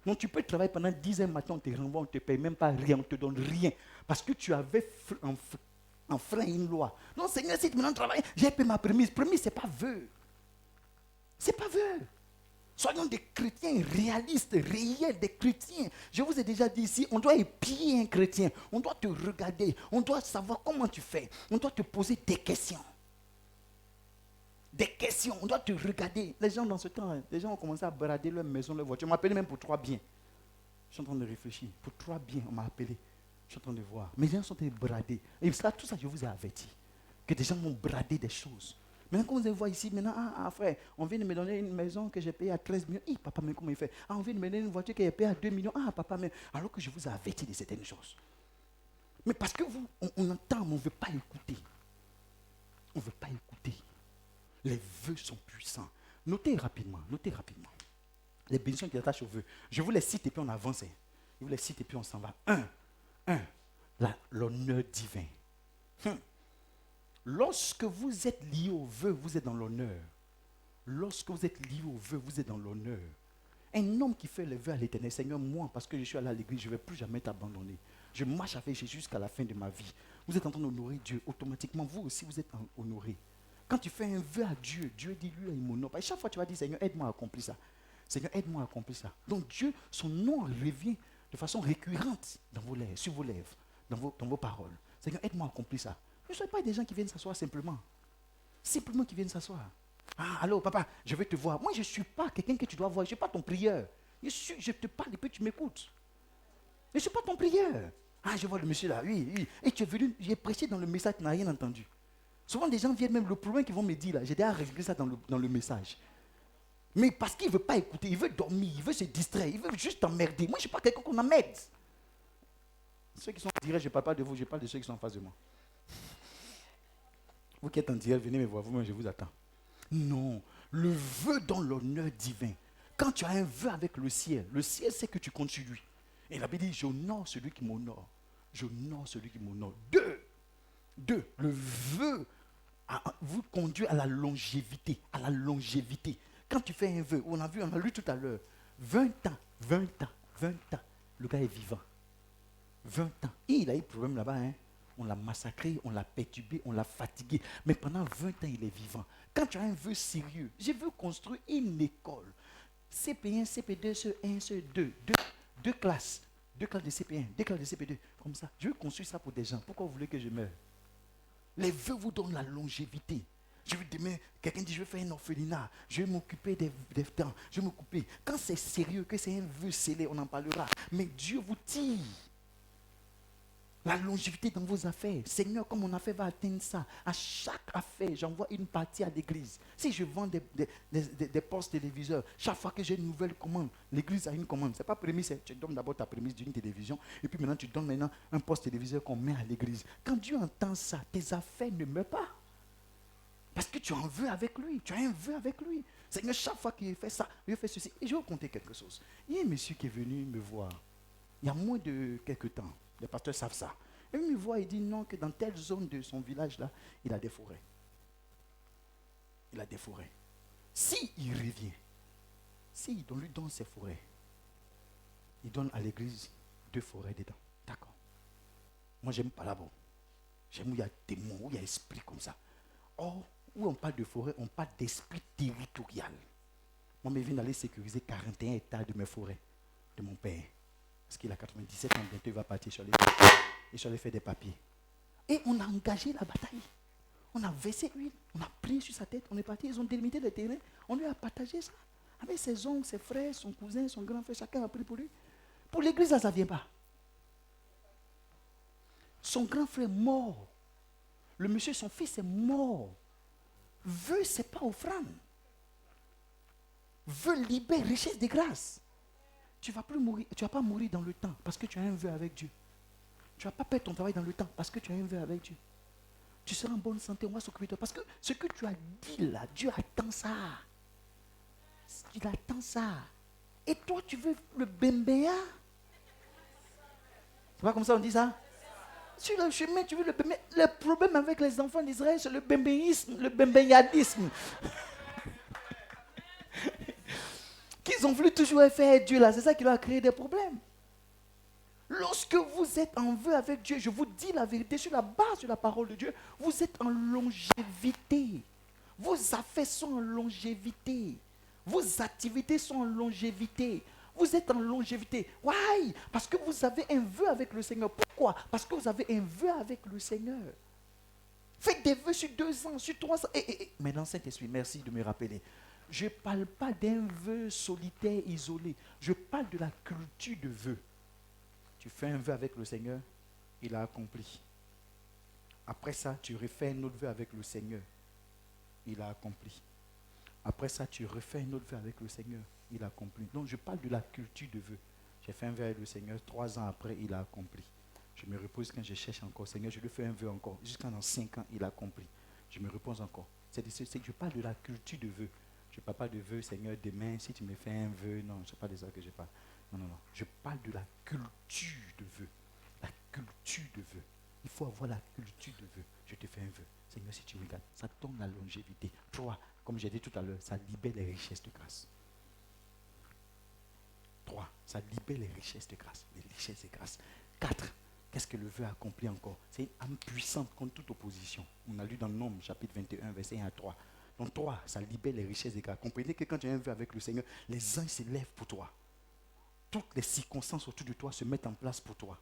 Donc tu peux travailler pendant 10 ans matin, on te renvoie, on ne te paye même pas rien, on ne te donne rien. Parce que tu avais enfreint une loi. Non, Seigneur, si tu maintenant travailles, j'ai payé ma prémisse. Prémisse, ce n'est pas vœu. Ce n'est pas vœu. Soyons des chrétiens réalistes, réels, des chrétiens. Je vous ai déjà dit ici, on doit épier un chrétien. On doit te regarder. On doit savoir comment tu fais. On doit te poser des questions. Des questions, on doit te regarder. Les gens dans ce temps, les gens ont commencé à brader leur maison, leur voiture. On m'a appelé même pour 3 biens. Je suis en train de réfléchir. Pour 3 biens, on m'a appelé. Je suis en train de voir. Mais les gens sont en train de brader. Et ça, tout ça, je vous ai averti. Que des gens vont brader des choses. Maintenant, quand vous allez voir ici, maintenant, frère, on vient de me donner une maison que j'ai payée à 13 millions. Papa, mais comment il fait? On vient de me donner une voiture que j'ai payée à 2 millions. Papa, mais. Alors que je vous ai averti de certaines choses. Mais parce que vous, on entend, mais on ne veut pas écouter. On ne veut pas écouter. Les vœux sont puissants. Notez rapidement. Les bénédictions qui attachent aux vœux. Je vous les cite et puis on avance. Je vous les cite et puis on s'en va. 1. L'honneur divin. Lorsque vous êtes lié aux vœux, vous êtes dans l'honneur. Lorsque vous êtes lié aux vœux, vous êtes dans l'honneur. Un homme qui fait les vœux à l'Éternel, Seigneur, moi, parce que je suis allé à l'église, je ne vais plus jamais t'abandonner. Je marche avec Jésus jusqu'à la fin de ma vie. Vous êtes en train d'honorer Dieu. Automatiquement, vous aussi, vous êtes honoré. Quand tu fais un vœu à Dieu, Dieu dit lui, il m'honore. Et chaque fois, tu vas dire, Seigneur, aide-moi à accomplir ça. Seigneur, aide-moi à accomplir ça. Donc Dieu, son nom revient de façon récurrente dans vos lèvres, sur vos lèvres, dans vos paroles. Seigneur, aide-moi à accomplir ça. Ne soyez pas des gens qui viennent s'asseoir simplement. Simplement qui viennent s'asseoir. Allô, papa, je vais te voir. Moi, je ne suis pas quelqu'un que tu dois voir. Je ne suis pas ton prieur. Je te parle et puis tu m'écoutes. ne suis pas ton prieur. Ah, je vois le monsieur là, oui, oui. Et tu es venu, j'ai prêché dans le message, tu n'as rien entendu. Souvent, des gens viennent même, le problème qu'ils vont me dire là, j'ai déjà réglé ça dans le message. Mais parce qu'il ne veut pas écouter, il veut dormir, il veut se distraire, il veut juste t'emmerder. Moi, je ne suis pas quelqu'un qu'on emmerde. Ceux qui sont en direct, je ne parle pas de vous, je parle de ceux qui sont en face de moi. Vous qui êtes en direct, venez me voir, vous-même, je vous attends. Non, le vœu dans l'honneur divin. Quand tu as un vœu avec le ciel sait que tu comptes sur lui. Et la Bible dit, j'honore celui qui m'honore. J'honore celui qui m'honore. Deux, le vœu vous conduit à la longévité. À la longévité. Quand tu fais un vœu, on a lu tout à l'heure, 20 ans, le gars est vivant. 20 ans. Et il a eu problème là-bas, hein. On l'a massacré, on l'a perturbé, on l'a fatigué. Mais pendant 20 ans, il est vivant. Quand tu as un vœu sérieux, je veux construire une école. CP1, CP2, CE1, CE2, deux classes. Deux classes de CP1, deux classes de CP2. Comme ça. Je veux construire ça pour des gens. Pourquoi vous voulez que je meure? Les vœux vous donnent la longévité. Je veux demain, quelqu'un dit, je vais faire un orphelinat. Je vais m'occuper des temps. Je vais m'occuper. Quand c'est sérieux, que c'est un vœu scellé, on en parlera. Mais Dieu vous tire. La longévité dans vos affaires. Seigneur, comme mon affaire va atteindre ça, à chaque affaire, j'envoie une partie à l'église. Si je vends des postes téléviseurs, chaque fois que j'ai une nouvelle commande, l'église a une commande. Ce n'est pas prémisse, tu donnes d'abord ta prémisse d'une télévision, et puis maintenant tu donnes un poste téléviseur qu'on met à l'église. Quand Dieu entend ça, tes affaires ne meurent pas. Parce que tu en veux avec lui. Tu as un vœu avec lui. Seigneur, chaque fois qu'il fait ça, il fait ceci. Et je vais vous conter quelque chose. Il y a un monsieur qui est venu me voir. Il y a moins de quelques temps. Les pasteurs savent ça. Et il me voit et dit non, que dans telle zone de son village-là, il a des forêts. Il a des forêts. S'il revient, s'il lui donne ses forêts, il donne à l'église 2 forêts dedans. D'accord. Moi, j'aime pas là-bas. J'aime où il y a démons, où il y a esprit comme ça. Or, où on parle de forêt, on parle d'esprit territorial. Moi, je viens d'aller sécuriser 41 hectares de mes forêts, de mon père. Parce qu'il a 97 ans, bientôt il va partir sur les et sur les faire des papiers. Et on a engagé la bataille. On a versé l'huile, on a pris sur sa tête, on est parti, ils ont délimité le terrain, on lui a partagé ça. Avec ses oncles, ses frères, son cousin, son grand frère, chacun a pris pour lui. Pour l'église, ça ne vient pas. Son grand frère est mort. Le monsieur, son fils est mort. Vœu, ce n'est pas offrande. Vœu libère, richesse de grâce. Tu ne vas plus mourir, tu ne vas pas mourir dans le temps parce que tu as un vœu avec Dieu. Tu ne vas pas perdre ton travail dans le temps parce que tu as un vœu avec Dieu. Tu seras en bonne santé, on va s'occuper de toi. Parce que ce que tu as dit là, Dieu attend ça. Il attend ça. Et toi, tu veux le bembéa? C'est pas comme ça on dit ça? Sur le chemin, tu veux le bembéa. Le problème avec les enfants d'Israël, c'est le bembéisme, le bembéadisme. Qu'ils ont voulu toujours faire Dieu là. C'est ça qui leur a créé des problèmes. Lorsque vous êtes en vœu avec Dieu, je vous dis la vérité, sur la base de la parole de Dieu, vous êtes en longévité. Vos affaires sont en longévité. Vos activités sont en longévité. Vous êtes en longévité. Why? Parce que vous avez un vœu avec le Seigneur. Pourquoi? Parce que vous avez un vœu avec le Seigneur. Faites des vœux sur 2 ans, sur 3 ans. Maintenant, Saint-Esprit, merci de me rappeler. Je ne parle pas d'un vœu solitaire, isolé. Je parle de la culture de vœu. Tu fais un vœu avec le Seigneur, il a accompli. Après ça, tu refais un autre vœu avec le Seigneur, il a accompli. Après ça, tu refais un autre vœu avec le Seigneur, il a accompli. Donc, je parle de la culture de vœu. J'ai fait un vœu avec le Seigneur, 3 ans après, il a accompli. Je me repose quand je cherche encore, Seigneur, je lui fais un vœu encore. Jusqu'à dans 5 ans, il a accompli. Je me repose encore. C'est que je parle de la culture de vœu. Je ne parle pas de vœu, Seigneur, demain, si tu me fais un vœu. Non, ce n'est pas de ça que je parle. Non. Je parle de la culture de vœu. La culture de vœu. Il faut avoir la culture de vœu. Je te fais un vœu. Seigneur, si tu me regardes, ça donne la longévité. 3, comme j'ai dit tout à l'heure, ça libère les richesses de grâce. 3, ça libère les richesses de grâce. Les richesses de grâce. 4, qu'est-ce que le vœu accomplit encore? C'est une âme puissante contre toute opposition. On a lu dans Nombre, chapitre 21, verset 1 à 3. Donc 3, ça libère les richesses de grâce. Comprenez que quand tu as un vœu avec le Seigneur, les anges se lèvent pour toi. Toutes les circonstances autour de toi se mettent en place pour toi.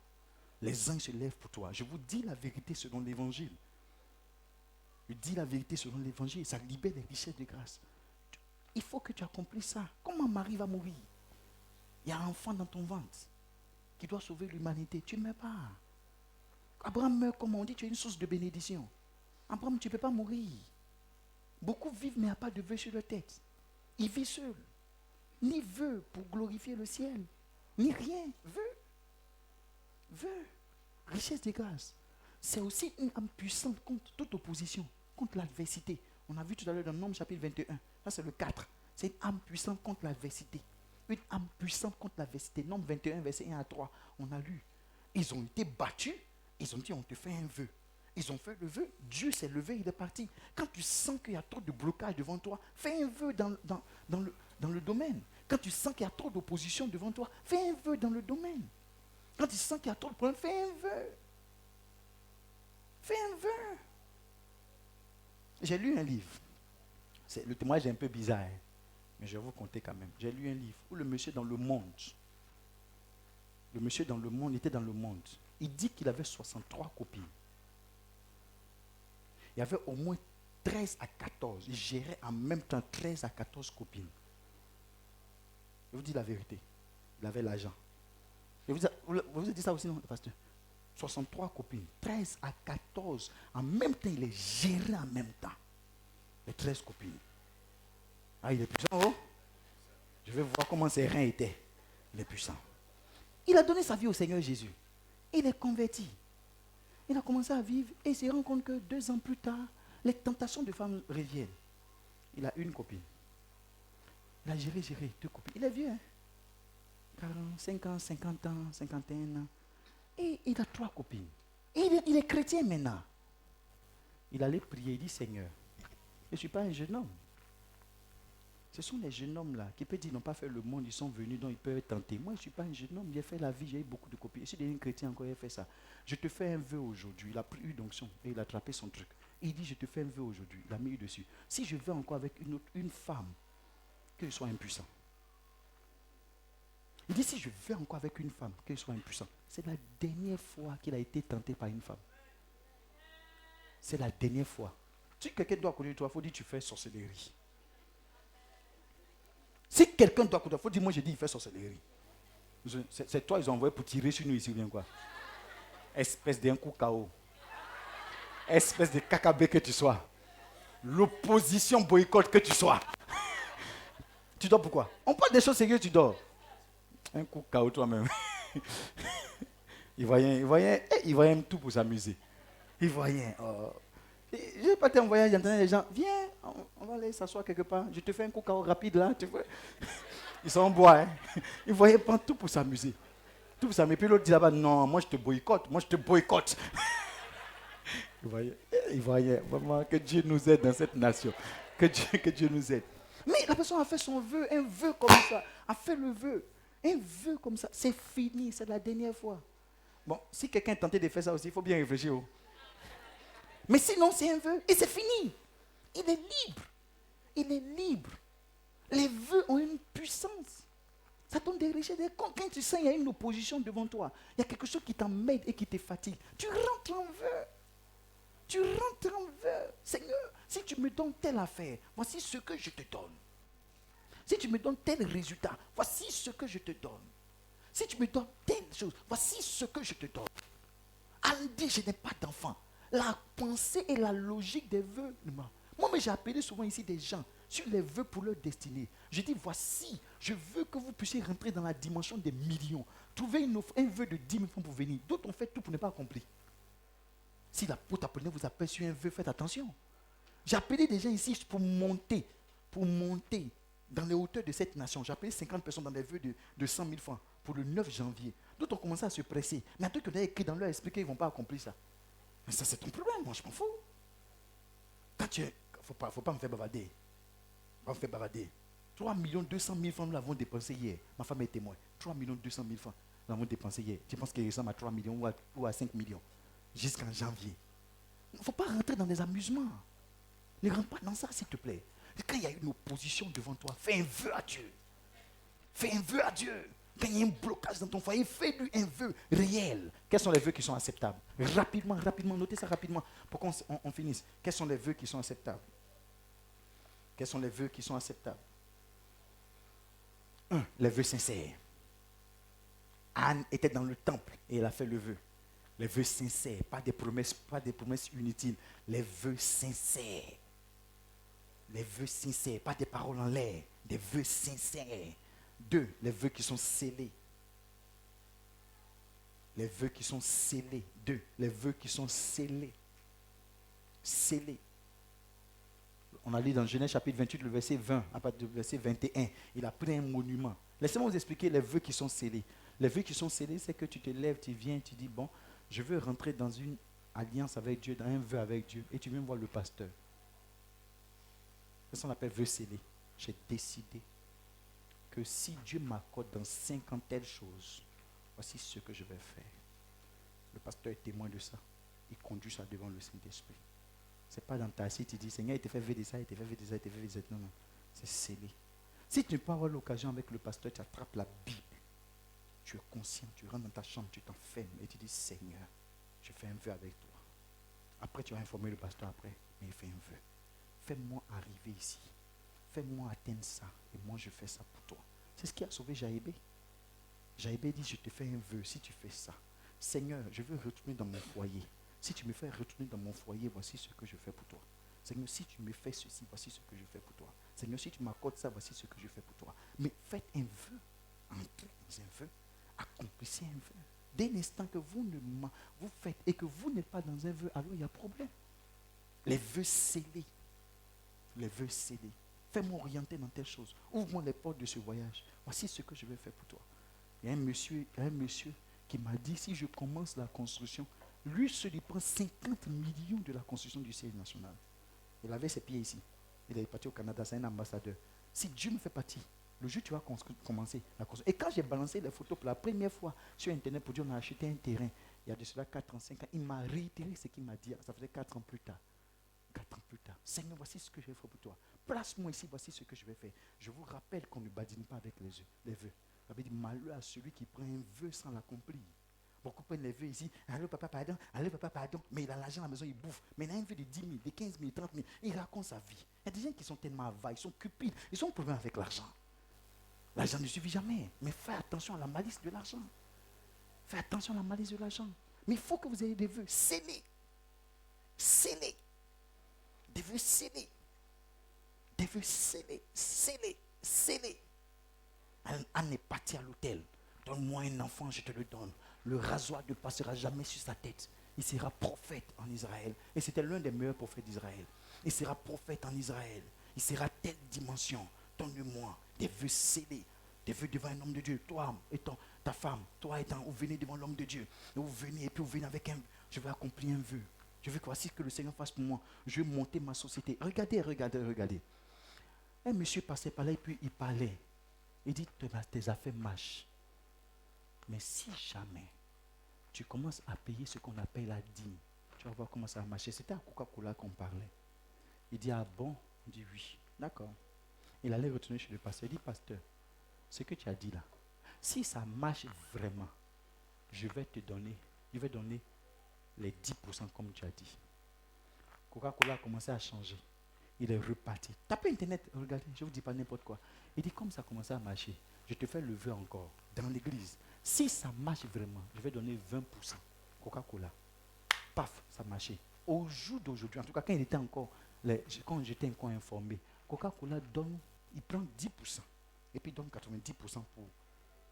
Les anges se lèvent pour toi. Je vous dis la vérité selon l'évangile. Je dis la vérité selon l'évangile. Ça libère les richesses de grâce. Il faut que tu accomplisses ça. Comment Marie va mourir? Il y a un enfant dans ton ventre qui doit sauver l'humanité. Tu ne meurs pas. Abraham meurt, comme on dit, tu es une source de bénédiction. Abraham, tu ne peux pas mourir. Beaucoup vivent, mais il n'y a pas de vœu sur leur tête. Il vit seul. Ni vœu pour glorifier le ciel, ni rien. Vœu. Richesse des grâces. C'est aussi une âme puissante contre toute opposition, contre l'adversité. On a vu tout à l'heure dans Nombre chapitre 21. Ça, c'est le 4. C'est une âme puissante contre l'adversité. Une âme puissante contre l'adversité. Nombre 21, verset 1 à 3. On a lu. Ils ont été battus. Ils ont dit, on te fait un vœu. Ils ont fait le vœu. Dieu s'est levé, il est parti. Quand tu sens qu'il y a trop de blocage devant toi, fais un vœu dans le domaine. Quand tu sens qu'il y a trop d'opposition devant toi, fais un vœu dans le domaine. Quand tu sens qu'il y a trop de problèmes, fais un vœu. Fais un vœu. J'ai lu un livre. Le témoignage est un peu bizarre, hein, mais je vais vous conter quand même. J'ai lu un livre où le monsieur dans le monde, était dans le monde. Il dit qu'il avait 63 copines. Il y avait au moins 13 à 14. Il gérait en même temps 13 à 14 copines. Je vous dis la vérité. Il avait l'argent. Vous avez dit ça aussi, non, pasteur? 63 copines, 13 à 14. En même temps, il les gérait en même temps. Les 13 copines. Ah, il est puissant, oh? Je vais voir comment ses reins étaient. Il est puissant. Il a donné sa vie au Seigneur Jésus. Il est converti. Il a commencé à vivre et il se rend compte que 2 ans plus tard, les tentations de femmes reviennent. Il a une copine. Il a géré 2 copines. Il est vieux, hein? 45 ans, 50 ans, 51 ans. Et il a 3 copines. Et il est chrétien maintenant. Il allait prier, il dit, Seigneur, je ne suis pas un jeune homme. Ce sont les jeunes hommes là qui peuvent dire, ils n'ont pas fait le monde, ils sont venus, donc ils peuvent être tentés. Moi, je ne suis pas un jeune homme, j'ai fait la vie, j'ai eu beaucoup de copines. Je suis devenu chrétien encore, il a fait ça. Je te fais un vœu aujourd'hui. Il a pris une onction et il a attrapé son truc. Et il dit, je te fais un vœu aujourd'hui. Il a mis dessus. Si je vais encore avec une femme, que je sois impuissant. Il dit, si je vais encore avec une femme, que je sois impuissant. C'est la dernière fois qu'il a été tenté par une femme. C'est la dernière fois. Si quelqu'un doit connaître toi, il faut dire, tu fais sorcellerie. Si quelqu'un doit connaître, il faut dire, moi j'ai dit, il fait sorcellerie. C'est toi, ils ont envoyé pour tirer sur nous ici, ou bien quoi? Espèce d'un coup KO. Espèce de cacabé que tu sois. L'opposition boycott que tu sois. Tu dors pourquoi? On parle des choses sérieuses, tu dors. Un coup KO toi-même. Il voyait tout pour s'amuser. Il voyait. Je n'ai pas été en voyage, j'entendais les gens, viens, on va aller s'asseoir quelque part. Je te fais un coup KO rapide là. Tu vois. Ils sont en bois. Hein. Ils voyaient prendre tout pour s'amuser. Tout pour s'amuser. Puis l'autre dit là-bas, non, moi je te boycotte. Il voyait vraiment que Dieu nous aide dans cette nation. Que Dieu nous aide. Mais la personne a fait son vœu, un vœu comme ça. A fait le vœu. Un vœu comme ça. C'est fini, c'est la dernière fois. Bon, si quelqu'un est tenté de faire ça aussi, il faut bien réfléchir. Oh. Mais sinon, c'est un vœu. Et c'est fini. Il est libre. Il est libre. Les vœux ont une puissance. Ça donne des richesses. Quand tu sens qu'il y a une opposition devant toi, il y a quelque chose qui t'emmène et qui te fatigue. Tu rentres en vœu. Tu rentres en vœu. Seigneur, si tu me donnes telle affaire, voici ce que je te donne. Si tu me donnes tel résultat, voici ce que je te donne. Si tu me donnes telle chose, voici ce que je te donne. Elle dit, je n'ai pas d'enfant. La pensée et la logique des vœux. Moi, j'ai appelé souvent ici des gens sur les vœux pour leur destinée. Je dis, voici, je veux que vous puissiez rentrer dans la dimension des millions. Trouvez un vœu de 10 000 francs pour venir. D'autres ont fait tout pour ne pas accomplir. Si l'apôtre Apollinaire vous appelle sur un vœu, faites attention. J'ai appelé des gens ici pour monter dans les hauteurs de cette nation. J'ai appelé 50 personnes dans des vœux de 100 000 francs pour le 9 janvier. D'autres ont commencé à se presser. Mais d'autres qui ont écrit dans leur esprit qu'ils ne vont pas accomplir ça. Mais ça, c'est ton problème. Moi, je m'en fous. Quand faut pas me faire bavarder. Pas me faire bavarder. 3 200 000 francs, nous l'avons dépensé hier. Ma femme est témoin. 3 200 000 francs, nous l'avons dépensé hier. Tu penses qu'il ressemble à 3 millions ou à 5 millions jusqu'en janvier. Il ne faut pas rentrer dans des amusements. Ne rentre pas dans ça, s'il te plaît. Quand il y a une opposition devant toi, fais un vœu à Dieu. Fais un vœu à Dieu. Quand il y a un blocage dans ton foyer, fais-lui un vœu réel. Quels sont les vœux qui sont acceptables? Rapidement, notez ça rapidement pour qu'on finisse. Quels sont les vœux qui sont acceptables? Quels sont les vœux qui sont acceptables? 1. Les vœux sincères. Anne était dans le temple et elle a fait le vœu. Les vœux sincères, pas des promesses inutiles. Les vœux sincères. Les vœux sincères, pas des paroles en l'air. Des vœux sincères. 2, les vœux qui sont scellés. Les vœux qui sont scellés. 2, les vœux qui sont scellés. Scellés. On a lu dans Genèse chapitre 28, le verset 20, à partir du verset 21. Il a pris un monument. Laissez-moi vous expliquer les vœux qui sont scellés. Les vœux qui sont scellés, c'est que tu te lèves, tu viens, tu dis, bon, je veux rentrer dans une alliance avec Dieu, dans un vœu avec Dieu, et tu viens voir le pasteur. C'est ce qu'on appelle vœu scellé. J'ai décidé que si Dieu m'accorde dans 50 telles choses, voici ce que je vais faire. Le pasteur est témoin de ça. Il conduit ça devant le Saint-Esprit. Ce n'est pas dans ta site, tu dis, Seigneur, il te fait vœu de ça, il te fait vœu de ça, il te fait vœu de ça. Non, non, c'est scellé. Si tu ne peux avoir l'occasion avec le pasteur, tu attrapes la Bible. Tu es conscient, tu rentres dans ta chambre, tu t'enfermes et tu dis, Seigneur, je fais un vœu avec toi. Après, tu vas informer le pasteur après, mais il fait un vœu. Fais-moi arriver ici. Fais-moi atteindre ça. Et moi, je fais ça pour toi. C'est ce qui a sauvé Jaébé. Jaébé dit, je te fais un vœu si tu fais ça. Seigneur, je veux retourner dans mon foyer. Si tu me fais retourner dans mon foyer, voici ce que je fais pour toi. Seigneur, si tu me fais ceci, voici ce que je fais pour toi. Seigneur, si tu m'accordes ça, voici ce que je fais pour toi. Mais faites un vœu. Entrez dans un vœu. Accomplissez un vœu. Dès l'instant que vous faites et que vous n'êtes pas dans un vœu, alors il y a problème. Les vœux scellés. Les vœux scellés. Fais-moi orienter dans telle chose. Ouvre-moi les portes de ce voyage. Voici ce que je vais faire pour toi. Il y a un monsieur qui m'a dit, si je commence la construction, lui seul, il prend 50 millions de la construction du siège national. Il avait ses pieds ici. Il est parti au Canada, c'est un ambassadeur. Si Dieu me fait partie, le jour où tu vas commencer la construction. Et quand j'ai balancé les photos pour la première fois sur Internet pour dire on a acheté un terrain, il y a de cela 4 ans, 5 ans, il m'a réitéré ce qu'il m'a dit. Ça faisait 4 ans plus tard. 4 ans plus tard. Seigneur, voici ce que je vais faire pour toi. Place-moi ici, voici ce que je vais faire. Je vous rappelle qu'on ne badine pas avec les vœux. Ça veut dire malheur à celui qui prend un vœu sans l'accomplir. Beaucoup prennent les vœux ici. Allez papa, pardon. Allez papa, pardon. Mais il a l'argent à la maison, il bouffe. Mais il a un vœu de 10 000, de 15 000, 30 000. Il raconte sa vie. Il y a des gens qui sont tellement avares, ils sont cupides. Ils ont un problème avec l'argent. L'argent ne suffit jamais. Mais fais attention à la malice de l'argent. Fais attention à la malice de l'argent. Mais il faut que vous ayez des vœux scellés. Scellés. Des vœux scellés. Des vœux scellés. Scellés. Scellés. Anne est partie à l'hôtel. Donne-moi un enfant, je te le donne. Le rasoir ne passera jamais sur sa tête. Il sera prophète en Israël. Et c'était l'un des meilleurs prophètes d'Israël. Il sera prophète en Israël. Il sera telle dimension. Donne-moi des vœux scellés. Des vœux devant un homme de Dieu. Toi et ta femme, toi étant, vous venez devant l'homme de Dieu. Et vous venez, et puis vous venez avec un... Je vais accomplir un vœu. Je veux que voici ce que le Seigneur fasse pour moi. Je vais monter ma société. Regardez, regardez, regardez. Un monsieur passait par là et puis il parlait. Il dit, tes affaires marchent. Mais si jamais tu commences à payer ce qu'on appelle la dîme, tu vas voir comment ça va marcher. C'était à Coca-Cola qu'on parlait. Il dit, ah bon? Il dit, oui. D'accord. Il allait retourner chez le pasteur. Il dit, pasteur, ce que tu as dit là, si ça marche vraiment, je vais donner les 10% comme tu as dit. Coca-Cola a commencé à changer. Il est reparti. Tapez Internet, regardez, je ne vous dis pas n'importe quoi. Il dit, comme ça a commencé à marcher, je te fais le vœu encore dans l'église. Si ça marche vraiment, je vais donner 20%. Coca-Cola. Paf, ça marchait. Au jour d'aujourd'hui, en tout cas, quand j'étais encore informé, Coca-Cola il prend 10%. Et puis il donne 90% pour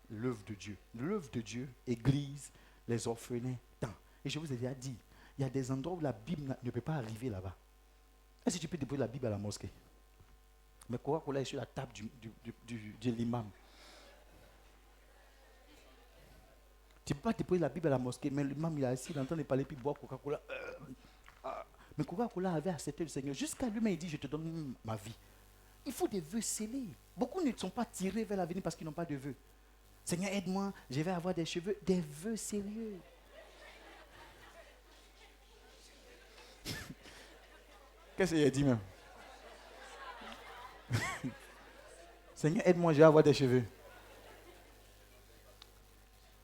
l'œuvre de Dieu. L'œuvre de Dieu, église, les orphelins, tant. Et je vous ai déjà dit, il y a des endroits où la Bible ne peut pas arriver là-bas. Est-ce que tu peux déposer la Bible à la mosquée? Mais Coca-Cola est sur la table de l'imam. Tu ne peux pas déposer la Bible à la mosquée, mais l'imam il est assis, il est en train de parler, puis boire Coca-Cola. Mais Coca-Cola avait accepté le Seigneur. Jusqu'à lui-même, il dit, je te donne ma vie. Il faut des vœux scellés. Beaucoup ne sont pas tirés vers l'avenir parce qu'ils n'ont pas de vœux. Seigneur, aide-moi, je vais avoir des cheveux. Des vœux sérieux. Qu'est-ce qu'il a dit même? Seigneur, aide-moi, je vais avoir des cheveux.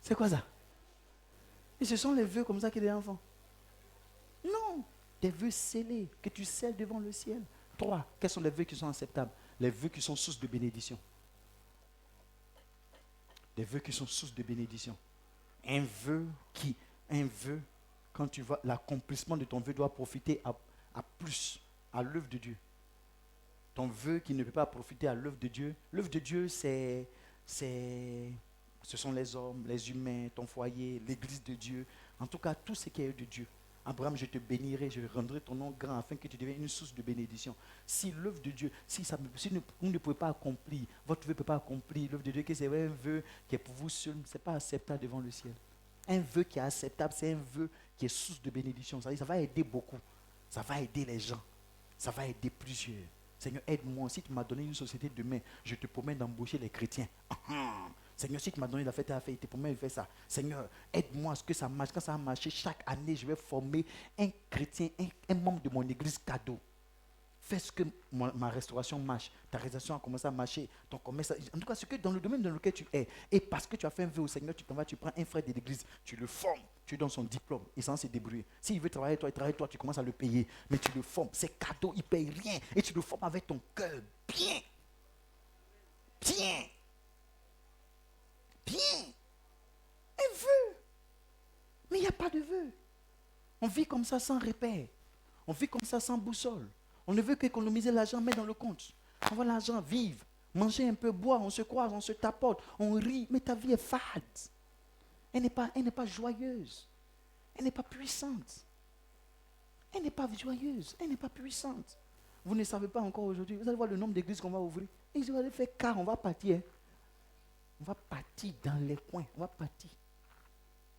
C'est quoi ça? Et ce sont les vœux comme ça qu'il y a des enfants. Non, des vœux scellés, que tu scelles devant le ciel. 3, quels sont les vœux qui sont acceptables? Les vœux qui sont source de bénédiction. Des vœux qui sont source de bénédiction. Un vœu, quand tu vois, l'accomplissement de ton vœu doit profiter à plus, à l'œuvre de Dieu. Ton vœu qui ne peut pas profiter à l'œuvre de Dieu. L'œuvre de Dieu, ce sont les hommes, les humains, ton foyer, l'église de Dieu. En tout cas, tout ce qui est de Dieu. Abraham, je te bénirai, je rendrai ton nom grand afin que tu deviennes une source de bénédiction. Si l'œuvre de Dieu, si vous ne pouvez pas accomplir, votre vœu ne peut pas accomplir, l'œuvre de Dieu, que c'est un vœu qui est pour vous seul, ce n'est pas acceptable devant le ciel. Un vœu qui est acceptable, c'est un vœu qui est source de bénédiction. Ça va aider beaucoup. Ça va aider les gens. Ça va aider plusieurs. Seigneur, aide-moi. Si tu m'as donné une société demain, je te promets d'embaucher les chrétiens. Seigneur, si tu m'as donné la fête à faire, je te promets de faire ça. Seigneur, aide-moi à ce que ça marche. Quand ça va marcher, chaque année, je vais former un chrétien, un membre de mon église cadeau. Fais ce que ma restauration marche. Ta restauration a commencé à marcher. Ton commerce, en tout cas, ce que dans le domaine dans lequel tu es. Et parce que tu as fait un vœu au Seigneur, tu t'en vas, tu prends un frère de l'église, tu le formes, tu lui donnes son diplôme. Il s'en se débrouiller. S'il veut travailler toi, il travaille toi, tu commences à le payer. Mais tu le formes. C'est cadeau, il ne paye rien. Et tu le formes avec ton cœur. Bien. Bien. Bien. Un vœu. Mais il n'y a pas de vœu. On vit comme ça sans repère. On vit comme ça sans boussole. On ne veut qu'économiser l'argent, mettre dans le compte. On voit l'argent vivre, manger un peu, boire, on se croise, on se tapote, on rit, mais ta vie est fade. Elle n'est pas joyeuse. Elle n'est pas puissante. Elle n'est pas joyeuse. Elle n'est pas puissante. Vous ne savez pas encore aujourd'hui. Vous allez voir le nombre d'églises qu'on va ouvrir. Et ils vont faire car on va partir. On va partir dans les coins. On va partir.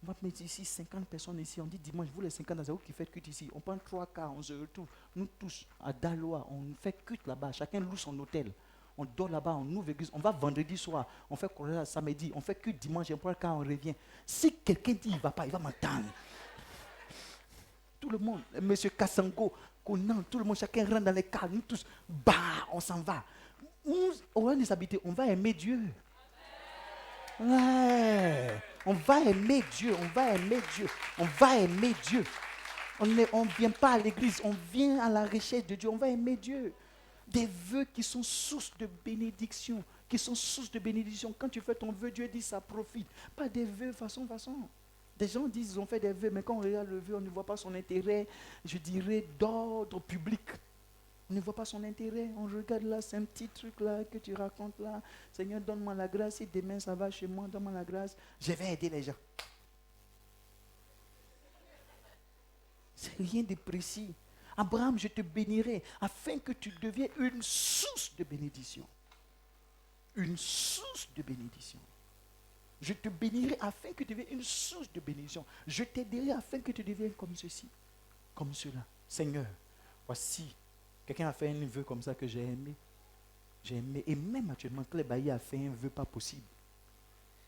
On va mettre ici 50 personnes ici. On dit dimanche, vous les 50, c'est vous qui faites culte ici. On prend 3 quarts, on se retrouve. Nous tous, à Daloa, on fait culte là-bas. Chacun loue son hôtel. On dort là-bas, on ouvre l'église. On va vendredi soir. On fait chorégraphe samedi. On fait culte dimanche. On prend 3 quarts, on revient. Si quelqu'un dit il ne va pas, il va m'entendre. Tout le monde, monsieur Kassango, Conan, tout le monde, chacun rentre dans les cars. Nous tous, bah, on s'en va. On va nous habiter. On va aimer Dieu. Ouais. On va aimer Dieu, on va aimer Dieu, on va aimer Dieu. On ne vient pas à l'église, on vient à la recherche de Dieu, on va aimer Dieu. Des vœux qui sont source de bénédiction, qui sont source de bénédiction. Quand tu fais ton vœu, Dieu dit ça profite. Pas des vœux façon. Des gens disent qu'ils ont fait des vœux, mais quand on regarde le vœu, on ne voit pas son intérêt, je dirais, d'ordre public. On ne voit pas son intérêt. On regarde là, c'est un petit truc là que tu racontes là. Seigneur, donne-moi la grâce. Si demain ça va chez moi, donne-moi la grâce. Je vais aider les gens. C'est rien de précis. Abraham, je te bénirai afin que tu deviennes une source de bénédiction. Une source de bénédiction. Je te bénirai afin que tu deviennes une source de bénédiction. Je t'aiderai afin que tu deviennes comme ceci, comme cela. Seigneur, voici. Quelqu'un a fait un vœu comme ça que j'ai aimé. J'ai aimé. Et même actuellement, Claire Bailly a fait un vœu pas possible.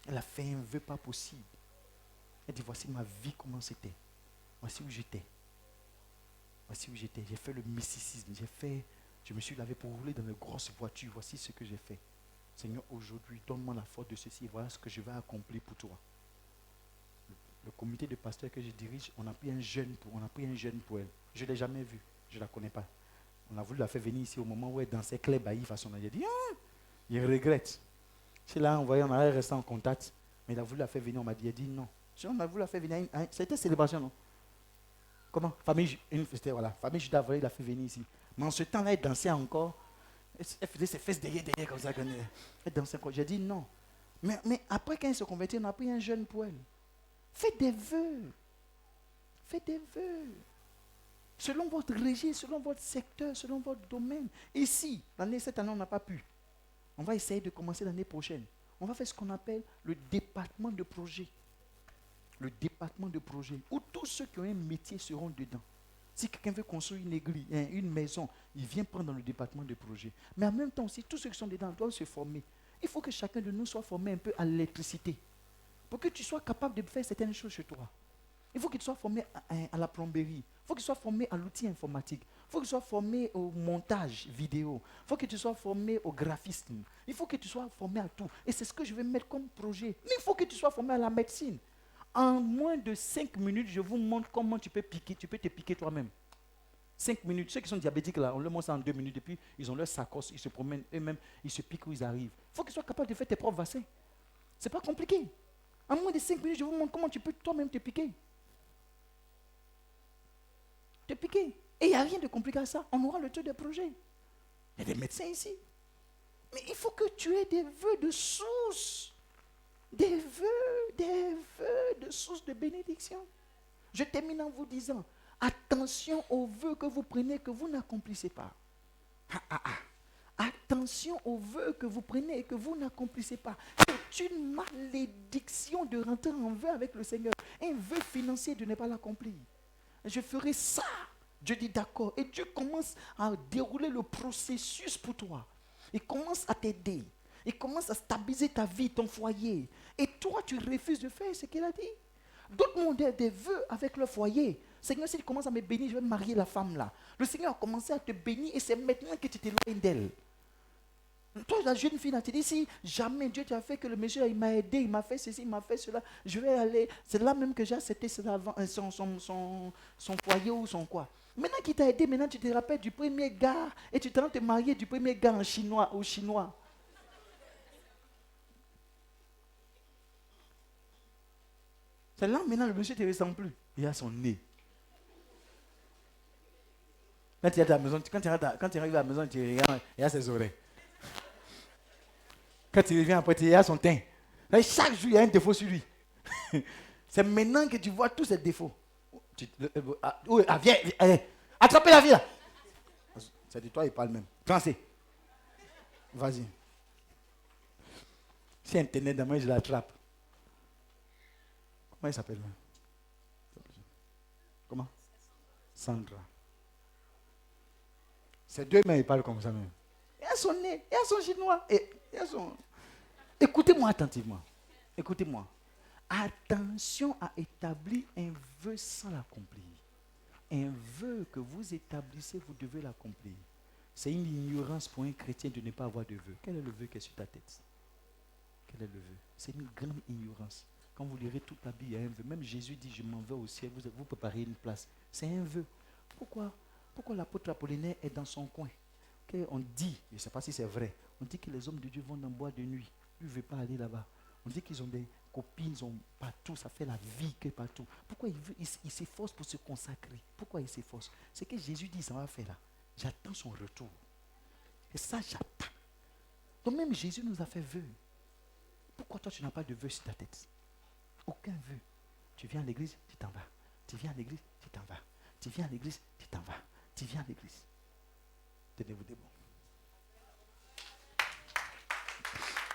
Elle a fait un vœu pas possible. Elle dit, voici ma vie, comment c'était. Voici où j'étais. Voici où j'étais. J'ai fait le mysticisme. Je me suis lavé pour rouler dans de grosses voitures. Voici ce que j'ai fait. Seigneur, aujourd'hui, donne-moi la force de ceci. Voilà ce que je vais accomplir pour toi. Le comité de pasteurs que je dirige, on a pris un jeune pour elle. Je ne l'ai jamais vu. Je ne la connais pas. On a voulu la faire venir ici au moment où elle dansait Claire Bailly façon. J'ai dit, il regrette. C'est là, on allait rester en contact. Mais il a voulu la faire venir, on m'a dit, non. On a voulu la faire venir, c'était célébration, non? Comment? Famille Judas, il l'a fait venir ici. Mais en ce temps-là, elle dansait encore. Elle faisait ses fesses derrière comme ça. Elle dansait encore. J'ai dit non. Mais après, quand elle se convertit, on a pris un jeune pour elle. Faites des vœux. Faites des vœux. Selon votre registre, selon votre secteur, selon votre domaine. Ici, cette année, on n'a pas pu. On va essayer de commencer l'année prochaine. On va faire ce qu'on appelle le département de projet. Le département de projet, où tous ceux qui ont un métier seront dedans. Si quelqu'un veut construire une église, une maison, il vient prendre dans le département de projet. Mais en même temps aussi, tous ceux qui sont dedans doivent se former. Il faut que chacun de nous soit formé un peu à l'électricité. Pour que tu sois capable de faire certaines choses chez toi. Il faut que tu sois formé à la plomberie. Il faut que tu sois formé à l'outil informatique. Il faut que tu sois formé au montage vidéo. Il faut que tu sois formé au graphisme. Il faut que tu sois formé à tout. Et c'est ce que je vais mettre comme projet. Mais il faut que tu sois formé à la médecine. En moins de 5 minutes, je vous montre comment tu peux piquer. Tu peux te piquer toi-même. 5 minutes. Ceux qui sont diabétiques là, on leur montre ça en 2 minutes. Et puis, ils ont leur sacoche, ils se promènent eux-mêmes, ils se piquent où ils arrivent. Il faut qu'ils soient capables de faire tes propres vaccins. Ce n'est pas compliqué. En moins de 5 minutes, je vous montre comment tu peux toi-même te piquer. Te piquer. Et il n'y a rien de compliqué à ça. On aura le temps des projets. Il y a des médecins ici. Mais il faut que tu aies des vœux de source. Des vœux de source de bénédiction. Je termine en vous disant, attention aux vœux que vous prenez que vous n'accomplissez pas. Attention aux vœux que vous prenez et que vous n'accomplissez pas. C'est une malédiction de rentrer en vœu avec le Seigneur. Un vœu financier de ne pas l'accomplir. Je ferai ça. Dieu dit d'accord. Et Dieu commence à dérouler le processus pour toi. Il commence à t'aider. Il commence à stabiliser ta vie, ton foyer. Et toi, tu refuses de faire ce qu'il a dit. D'autres ont des vœux avec leur foyer. Seigneur, s'il commence à me bénir, je vais marier la femme là. Le Seigneur a commencé à te bénir et c'est maintenant que tu t'éloignes d'elle. Toi, la jeune fille, tu dis, si jamais Dieu t'a fait que le monsieur, il m'a aidé, il m'a fait ceci, il m'a fait cela, je vais aller. C'est là même que j'ai accepté son foyer ou son quoi. Maintenant qu'il t'a aidé, maintenant tu te rappelles du premier gars et tu t'en te marier du premier gars en chinois ou chinois. C'est là maintenant le monsieur ne te ressemble plus. Il a son nez. Quand tu es à la maison, quand tu arrives à la maison, tu regardes, il a ses oreilles. Quand tu reviens après, il a son teint. Là, chaque jour, il y a un défaut sur lui. C'est maintenant que tu vois tous ces défauts. Viens, allez, attrapez la vie là. C'est de toi, il parle même. Français. Vas-y. Si Internet dans moi, je l'attrape. Comment il s'appelle même? Comment? Sandra. Ces deux mains, ils parlent comme ça même. Il a son nez, il a son chinois. Écoutez-moi attentivement. Écoutez-moi. Attention à établir un vœu sans l'accomplir. Un vœu que vous établissez, vous devez l'accomplir. C'est une ignorance pour un chrétien de ne pas avoir de vœu. Quel est le vœu qui est sur ta tête? Quel est le vœu? C'est une grande ignorance. Quand vous lirez toute la Bible, il y a un vœu. Même Jésus dit, je m'en vais au ciel, vous préparez une place. C'est un vœu. Pourquoi l'apôtre Apollinaire est dans son coin? On dit, je ne sais pas si c'est vrai, on dit que les hommes de Dieu vont dans le bois de nuit. Lui ne veut pas aller là-bas. On dit qu'ils ont des copines, ils ont partout, ça fait la vie que partout. Pourquoi il s'efforce pour se consacrer? Pourquoi il s'efforce? C'est que Jésus dit, ça va faire là. J'attends son retour. Et ça, j'attends. Donc même Jésus nous a fait vœu. Pourquoi toi, tu n'as pas de vœu sur ta tête? Aucun vœu. Tu viens à l'église, tu t'en vas. Tu viens à l'église, tu t'en vas. Tu viens à l'église, tu t'en vas. Tu viens à l'église. Tenez-vous debout.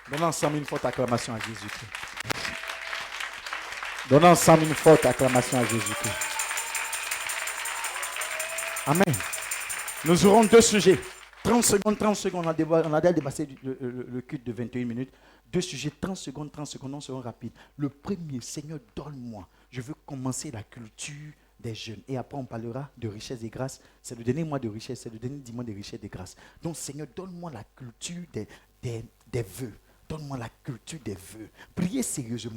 Donnons ensemble une forte acclamation à Jésus-Christ. Donnons ensemble une forte acclamation à Jésus-Christ. Amen. Nous aurons deux sujets. 30 secondes. On a déjà dépassé le culte de 21 minutes. Deux sujets, 30 secondes, on sera rapide. Le premier, Seigneur, donne-moi. Je veux commencer la culture des jeunes. Et après, on parlera de richesse et grâce. C'est le dernier mois de richesse, c'est le dernier dimanche de richesse et grâce. Donc, Seigneur, donne-moi la culture des vœux. Donne-moi la culture des vœux. Priez sérieusement.